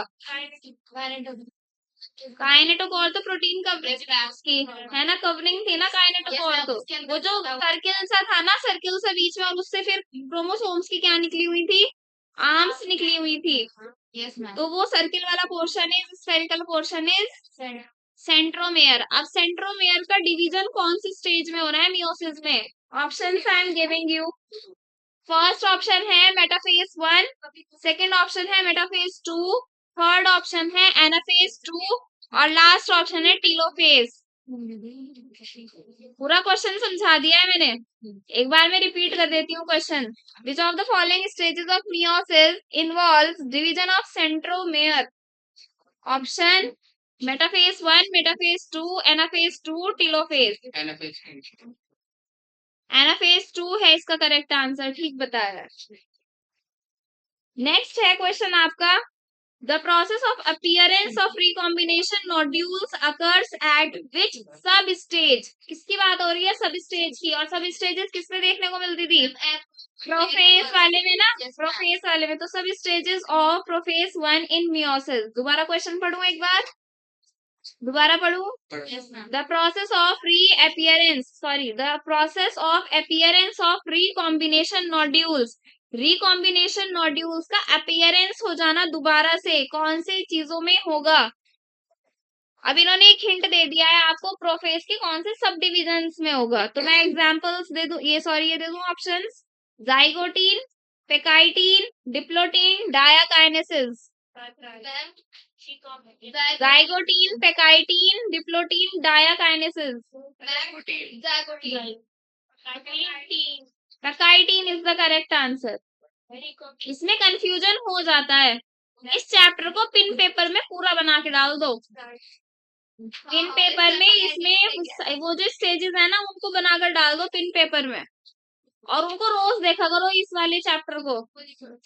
C: काइनेटोकोर तो प्रोटीन कवरेज की है ना कवरिंग थी ना काइनेटोकोर तो वो जो सर्किल सा था ना सर्किल सा बीच में और उससे फिर क्रोमोसोम्स की क्या निकली हुई थी आर्म्स निकली हुई थी तो वो सर्किल वाला portion is spherical portion is centromere अब सेंट्रोमेयर का डिवीजन कौन सी स्टेज में हो रहा है मियोसिस में option I am giving you first option है मेटाफेज 1 सेकंड ऑप्शन है मेटाफेज 2 थर्ड ऑप्शन है एनाफेज 2 और लास्ट ऑप्शन है टीलोफेज पूरा क्वेश्चन समझा दिया है मैंने एक बार मैं रिपीट कर देती हूँ question which of the following stages of meiosis involves division of centromere option metaphase 1 metaphase 2 anaphase 2 telophase anaphase 2 है इसका करेक्ट आंसर ठीक बताया नेक्स्ट है क्वेश्चन आपका The process of appearance of recombination nodules occurs at which sub stage? किसकी बात हो रही है सब स्टेज की और सब स्टेजेस किस में देखने को मिलती थी प्रोफेज वाले में ना प्रोफेज वाले में तो सब stages of prophase 1 in meiosis दोबारा क्वेश्चन पढ़ूं एक बार दोबारा पढ़ूं the process of the process of appearance of recombination nodules recombination nodules का अपीयरेंस हो जाना दोबारा से कौन से चीजों में होगा? अब इन्होंने एक हिंट दे दिया है आपको प्रोफेज के कौन से सब डिविजन्स में होगा, तो मैं एग्जांपल्स दे दूं, ये दे दूं options. Zygotene, pachytene, diplotene, diakinesis. Zygotene, pachytene, diplotene, diakinesis. Pachytene is the correct answer. इसमें कंफ्यूजन हो जाता है, इस चैप्टर को पिन पेपर में पूरा बना के डाल दो। पिन पेपर में इसमें वो जो स्टेजेस है ना उनको बनाकर डाल दो पिन पेपर में, और उनको रोज देखा करो इस वाले चैप्टर को।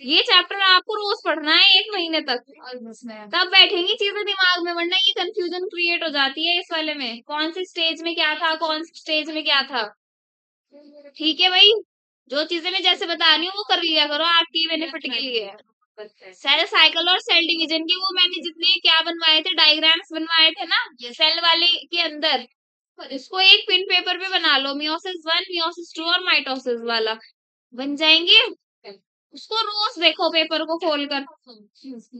C: ये चैप्टर आपको रोज पढ़ना है 1 महीने तक, तब बैठेंगी चीजें दिमाग में, वरना ये कंफ्यूजन क्रिएट हो जाती है इस वाले में, कौन सी स्टेज में क्या था, कौन सी स्टेज में क्या था। ठीक है भाई, जो चीजें मैं जैसे बता रही हूँ वो कर लिया करो आपकी बेनिफिट के लिए। सेल साइकिल और सेल डिवीजन के वो मैंने जितने क्या बनवाए थे, डायग्राम्स बनवाए थे ना सेल वाले के अंदर, इसको एक पिन पेपर पे बना लो, मियोसिस 1, मियोसिस 2 और माइटोसिस वाला बन जाएंगे। उसको रोज देखो पेपर को खोलकर,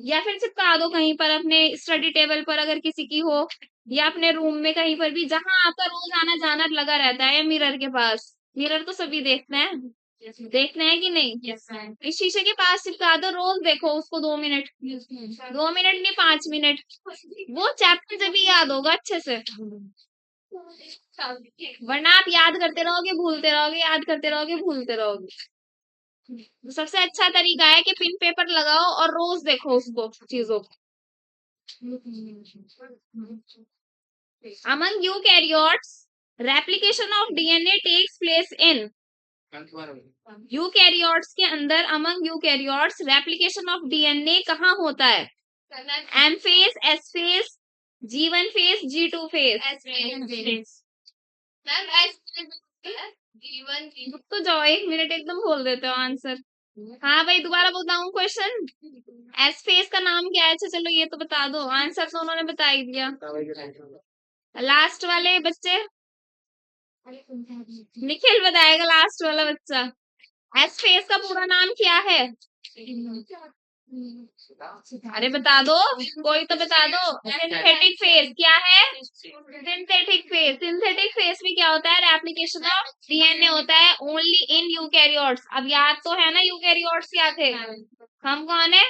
C: या फिर चिपका दो कहीं पर अपने स्टडी टेबल पर अगर किसी की हो, या अपने रूम में कहीं पर भी जहां आपका रोज आना जाना लगा रहता है, मिरर के पास। मिरर तो सभी देखना है, देखना है कि नहीं? इस शीशे के पास चिपका दो, रोज देखो उसको 2 मिनट, 2 मिनट नहीं 5 मिनट, वो चैप्टर जब भी याद होगा अच्छे से। वरना आप याद करते रहोगे भूलते रहोगे, याद करते रहोगे भूलते रहोगे। तो सबसे अच्छा तरीका है कि पिन पेपर लगाओ और रोज देखो उसको चीजों को। Among eukaryotes, replication of DNA takes place in eukaryotes के अंदर, among eukaryotes replication of DNA कहाँ होता है? M phase, S phase, G1 phase, G2 phase. रुक तो जाओ 1 मिनट, एकदम बोल देते हो आंसर। हाँ भाई दोबारा बताऊं क्वेश्चन? एस फेज का नाम क्या है? अच्छा चलो ये तो बता दो, आंसर तो उन्होंने बता ही दिया। लास्ट वाले बच्चे, निखिल बताएगा लास्ट वाला बच्चा। एस फेज का पूरा नाम क्या है? अरे बता दो, कोई तो बता दो। सिंथेटिक फेज क्या है? Synthetic phase. सिंथेटिक फेज में क्या होता है? रेप्लिकेशन ऑफ डीएनए होता है ओनली इन यूकैरियोट्स। अब याद तो है ना यूकैरियोट्स क्या थे? हम कौन है?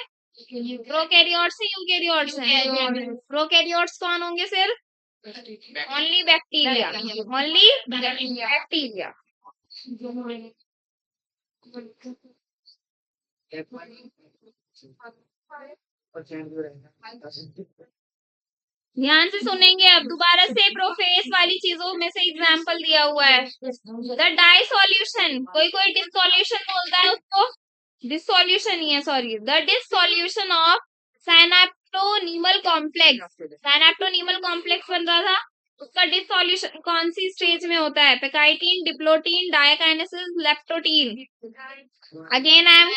C: प्रोकैरियोट्स से यूकैरियोट्स हैं। प्रोकैरियोट्स कौन होंगे? सिर्फ ओनली बैक्टीरिया, ओनली बैक्टीरिया। ध्यान से सुनेंगे अब दोबारा से, प्रोफेस वाली चीजों में से एग्जाम्पल दिया हुआ है। द डाई सॉल्यूशन, कोई कोई डिसॉल्यूशन बोलता है उसको, डिसॉल्यूशन ही है sorry, the dissolution of synaptonemal complex. Synaptonemal complex बन रहा था, उसका डिसॉल्यूशन कौन सी स्टेज में होता है? Pachytene, diplotene, diakinesis, leptotene. Again I'm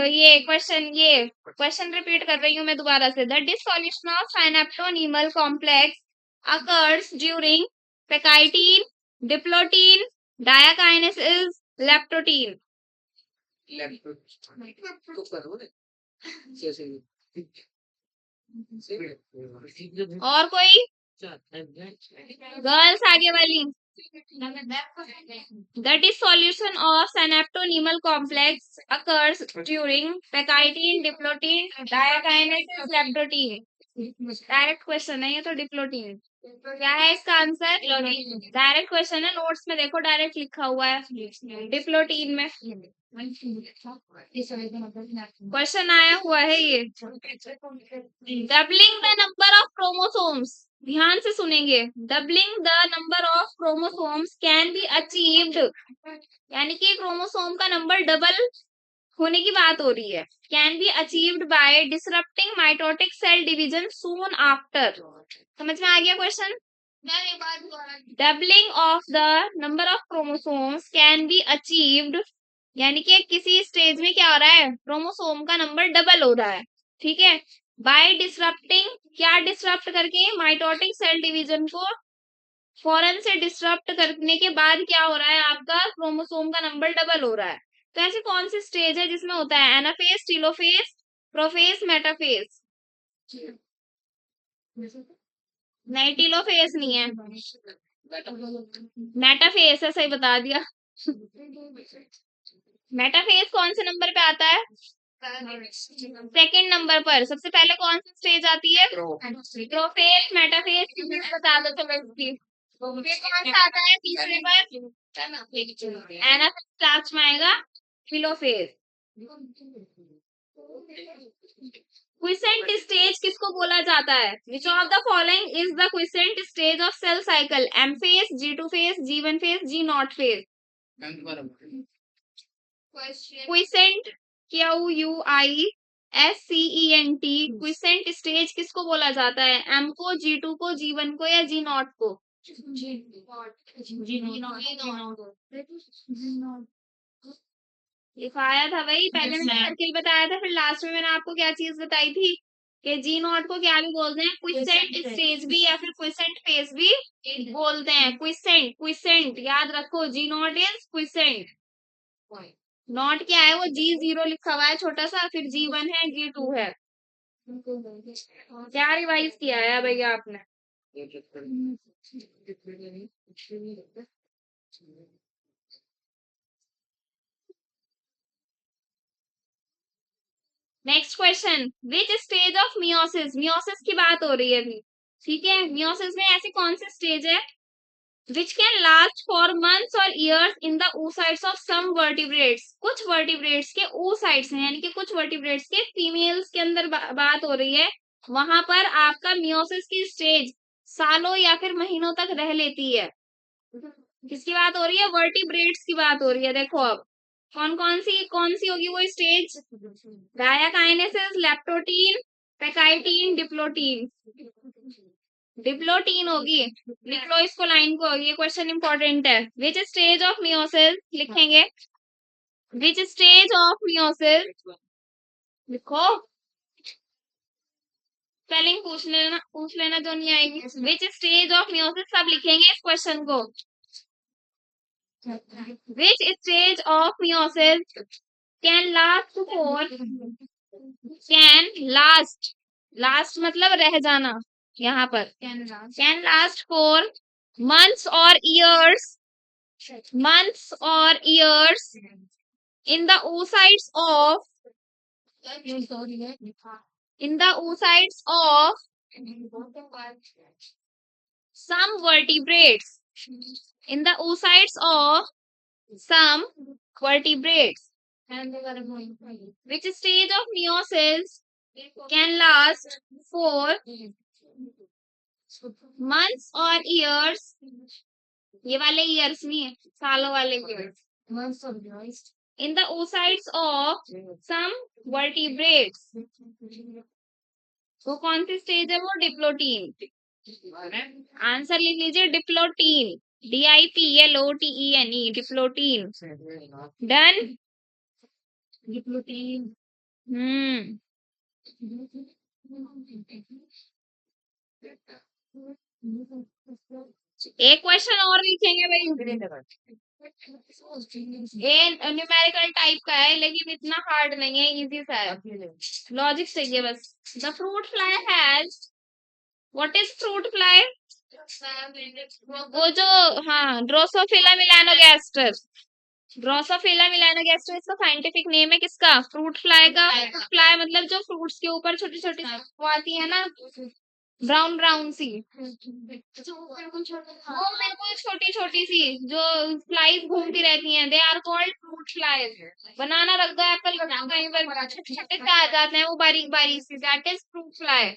C: ये क्वेश्चन रिपीट कर रही हूँ मैं दोबारा से। The dissolution of synaptonemal complex occurs during pachytene, diplotene, diakinesis, leptotene. और कोई गर्ल्स आगे वाली? The dissolution of synaptonemal complex occurs during pachytene, diplotene, diakinesis, leptotene. Direct question है ये तो, डिप्लोटीन। क्या है इसका आंसर? डायरेक्ट क्वेश्चन है, नोट्स में देखो डायरेक्ट लिखा हुआ है डिप्लोटीन में। क्वेश्चन आया हुआ है ये। Doubling the number of chromosomes, ध्यान से सुनेंगे। Doubling the number of chromosomes can be achieved, यानी कि क्रोमोसोम का नंबर डबल होने की बात हो रही है। Can be achieved by disrupting mitotic cell division soon after. समझ में आ गया question? Doubling of the number of chromosomes can be achieved, यानी कि किसी स्टेज में क्या हो रहा है? क्रोमोसोम का नंबर डबल हो रहा है, ठीक है, बाय डिसरप्टिंग, क्या डिसरप्ट करके? माइटोटिक सेल डिवीजन को फौरन से डिसरप्ट करने के बाद क्या हो रहा है? आपका क्रोमोसोम का नंबर डबल हो रहा है।
B: तो ऐसी कौन सी स्टेज है जिसमें होता है एनाफेज, टीलोफेज, प्रोफेज, मेटाफेज? नहीं, टीलोफेज नहीं है, मेटाफेज है, सही बता दिया। मेटाफेज कौन से नंबर पे आता है? सेकंड नंबर पर। सबसे पहले कौन सी स्टेज आती है? प्रोफेज, मेटाफेज, बता दो चलो इसकी। फिर कौन सा आता है तीसरे पर? एनाफेज लास्ट में आएगा, फिलोफेज। क्विसेंट स्टेज किसको बोला जाता है? Which of the following is the quiescent stage of cell cycle? M phase, G2 phase, G1 phase, G0 phase? Quiescent, QUISCENT, quiescent stage किसको बोला जाता है? एम को, G2 को, G1 को या G0 को? लिखाया था भाई, पहले मैंने सर्किल बताया था, फिर लास्ट में मैंने आपको क्या चीज बताई थी कि G0 को क्या भी बोलते हैं? क्विसेंट स्टेज भी या फिर क्विसेंट फेज भी बोलते हैं। क्विसेंट, क्विसेंट याद रखो, G0 इज क्विसेंट। नॉट क्या है? वो G0 लिखा हुआ है छोटा सा, फिर G1 है, G2 है। क्या रिवाइज किया है भैया आपने? Next question, which stage of meiosis? Meiosis की बात हो रही है अभी, ठीक है। मियोसिस में ऐसी कौन सी स्टेज है which can last for months और years in the oocytes of some vertebrates? कुछ वर्टिब्रेट्स के oocytes हैं, यानी कि कुछ वर्टिब्रेट्स के फीमेल्स के अंदर बात हो रही है, वहां पर आपका मियोसिस की स्टेज सालों या फिर महीनों तक रह लेती है। किसकी बात हो रही है? वर्टिब्रेट्स की बात हो रही है। देखो अब कौन सी होगी वो stage? Diakinesis, leptotene, pachytene, diplotene? Diplotene होगी। लिख लो इसको, लाइन को, ये क्वेश्चन इंपॉर्टेंट है। विच स्टेज ऑफ मियोसिस लिखेंगे? विच स्टेज ऑफ मियोसिस लिखो, स्पेलिंग पूछ लेना जो नहीं आएगी। विच स्टेज ऑफ मियोसिस सब लिखेंगे इस क्वेश्चन को। Which stage of meiosis can last for, can last, last मतलब रह जाना, यहाँ पर can last for months or years, months or years in the oocytes of, in the oocytes of some vertebrates, in the oocytes of some vertebrates. Which stage of meiosis can last for months or years? ये वाले years नहीं है, सालों वाले years. In the oocytes of some vertebrates. वो कौन सी stage है? वो डिप्लोटीन। आंसर लिख लीजिए, diplotene, DIPLOTENE, diplotene. Done? Diplotene. एक क्वेश्चन और लिखेंगे भाई, ये न्यूमेरिकल टाइप का है लेकिन इतना हार्ड नहीं है, इजी सा है, लॉजिक चाहिए बस। The fruit fly has, what is fruit fly? वो जो, हाँ, ड्रोसोफिला मिलानोगैस्टर, ड्रोसोफिला मिलानोगैस्टर इसका साइंटिफिक नेम है। किसका? फ्रूट फ्लाई का। फ्लाई मतलब जो फ्रूट्स के ऊपर छोटी छोटी वो आती है ना, ब्राउन ब्राउन सी, वो बिल्कुल छोटी छोटी सी जो फ्लाइज घूमती रहती हैं, they are called fruit flies. Banana रख दो, एप्पल रख दो, कहीं पर छोटे छोटे से आ जाते हैं वो बारीक बारीक सी, दैट इज फ्रूट फ्लाई।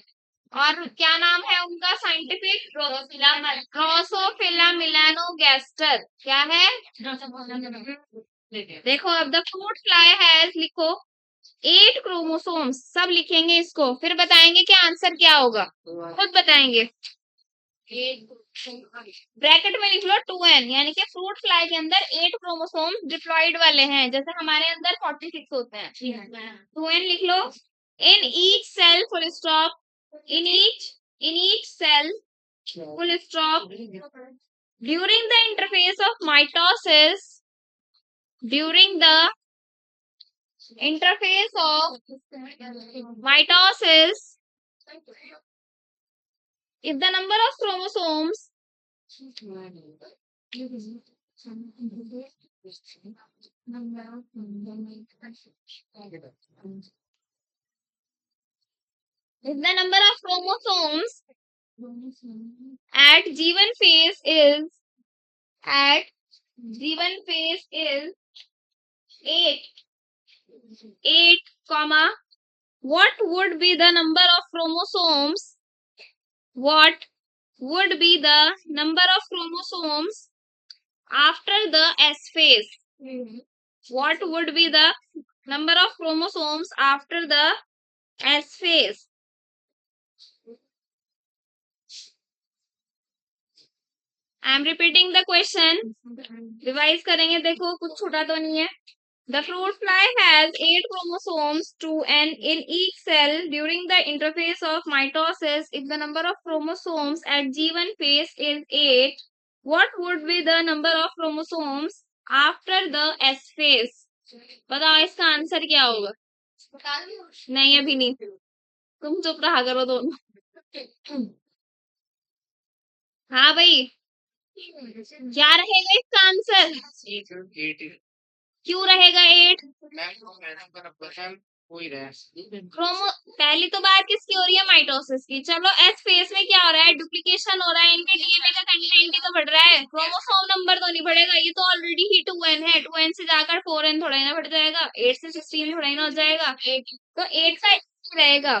B: और क्या नाम है उनका साइंटिफिक? ड्रोसोफिला मिलानोगैस्टर। क्या है? देखो अब, द फ्रूट फ्लाई हैज, लिखो 8 क्रोमोसोम्स, सब लिखेंगे इसको, फिर बताएंगे कि आंसर क्या होगा, खुद बताएंगे। ब्रैकेट में लिख लो 2n, यानी कि फ्रूट फ्लाई के अंदर 8 क्रोमोसोम डिप्लॉयड वाले हैं, जैसे हमारे अंदर 46 होते हैं। 2n लिख लो। In each cell, full stop, in each cell, full stop, during the interface of mitosis, during the
C: Interface of mitosis if the number of chromosomes if the number of chromosomes at G1 phase is 8, comma, what would be the number of chromosomes? What would be the number of chromosomes after the S phase? What would be the number of chromosomes after the S phase? I am repeating the question. Revise करेंगे देखो कुछ छोटा तो नहीं है. The fruit fly has 8 chromosomes in each cell during the interphase of mitosis. If the number of chromosomes at G1 phase is 8, what would be the number of chromosomes after the S phase? बताओ इसका answer क्या होगा? नहीं अभी नहीं. तुम चुप रहा करो दोनों. हाँ भाई, क्या रहेगा इसका आंसर?
A: 8
C: क्यों रहेगा 8?
A: हो ही रहा है।
C: पहली तो बात किसकी हो रही है? माइटोसिस की. चलो एस फेज में क्या हो रहा है? डुप्लीकेशन हो रहा है. इनके डीएनए का कंटेंट ही तो बढ़ रहा है. क्रोमोसोम नंबर तो नहीं बढ़ेगा. ये तो ऑलरेडी ही 2n है. 2n से जाकर 4n थोड़ा ही ना बढ़ जाएगा. 8 से 16 थोड़ा ही ना हो जाएगा. तो 8 का रहेगा.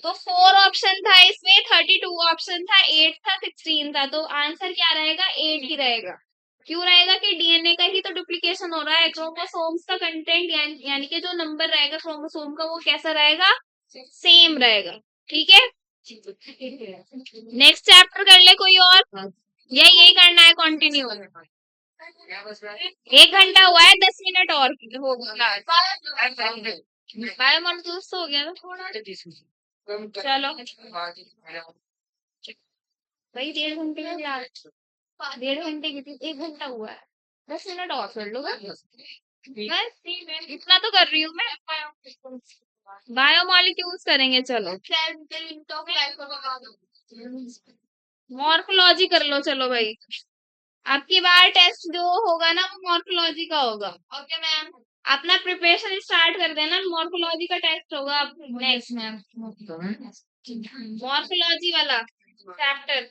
C: तो 4 ऑप्शन था इसमें, 32 ऑप्शन था, 8 था, 16 था. तो आंसर क्या रहेगा? 8 ही रहेगा. क्यों रहेगा कि डीएनए का ही तो डुप्लीकेशन हो रहा है. क्रोमोसोम्स का कंटेंट यानी कि जो नंबर रहेगा क्रोमोसोम का वो कैसा रहेगा? सेम रहेगा. ठीक है. नेक्स्ट चैप्टर कर ले कोई और, या यही करना है कंटिन्यू? 1 घंटा हुआ है, 10 मिनट और होगा. बायोमॉलिक्यूल्स तो हो गया ना. चलो भाई 1.5 घंटे की क्लास, 1.5 घंटे की थी. 1 घंटा हुआ है, 10 मिनट और कर लो बस. इतना तो कर रही हूँ मैं. बायोमॉलिक्यूल्स करेंगे. चलो मॉर्फोलॉजी कर लो. चलो भाई, आपकी बार टेस्ट जो होगा ना वो मॉर्फोलॉजी का होगा. ओके मैम, अपना प्रिपरेशन स्टार्ट कर देना. मॉर्फोलॉजी का टेस्ट होगा नेक्स्ट मैम. मॉर्फोलॉजी वाला चैप्टर.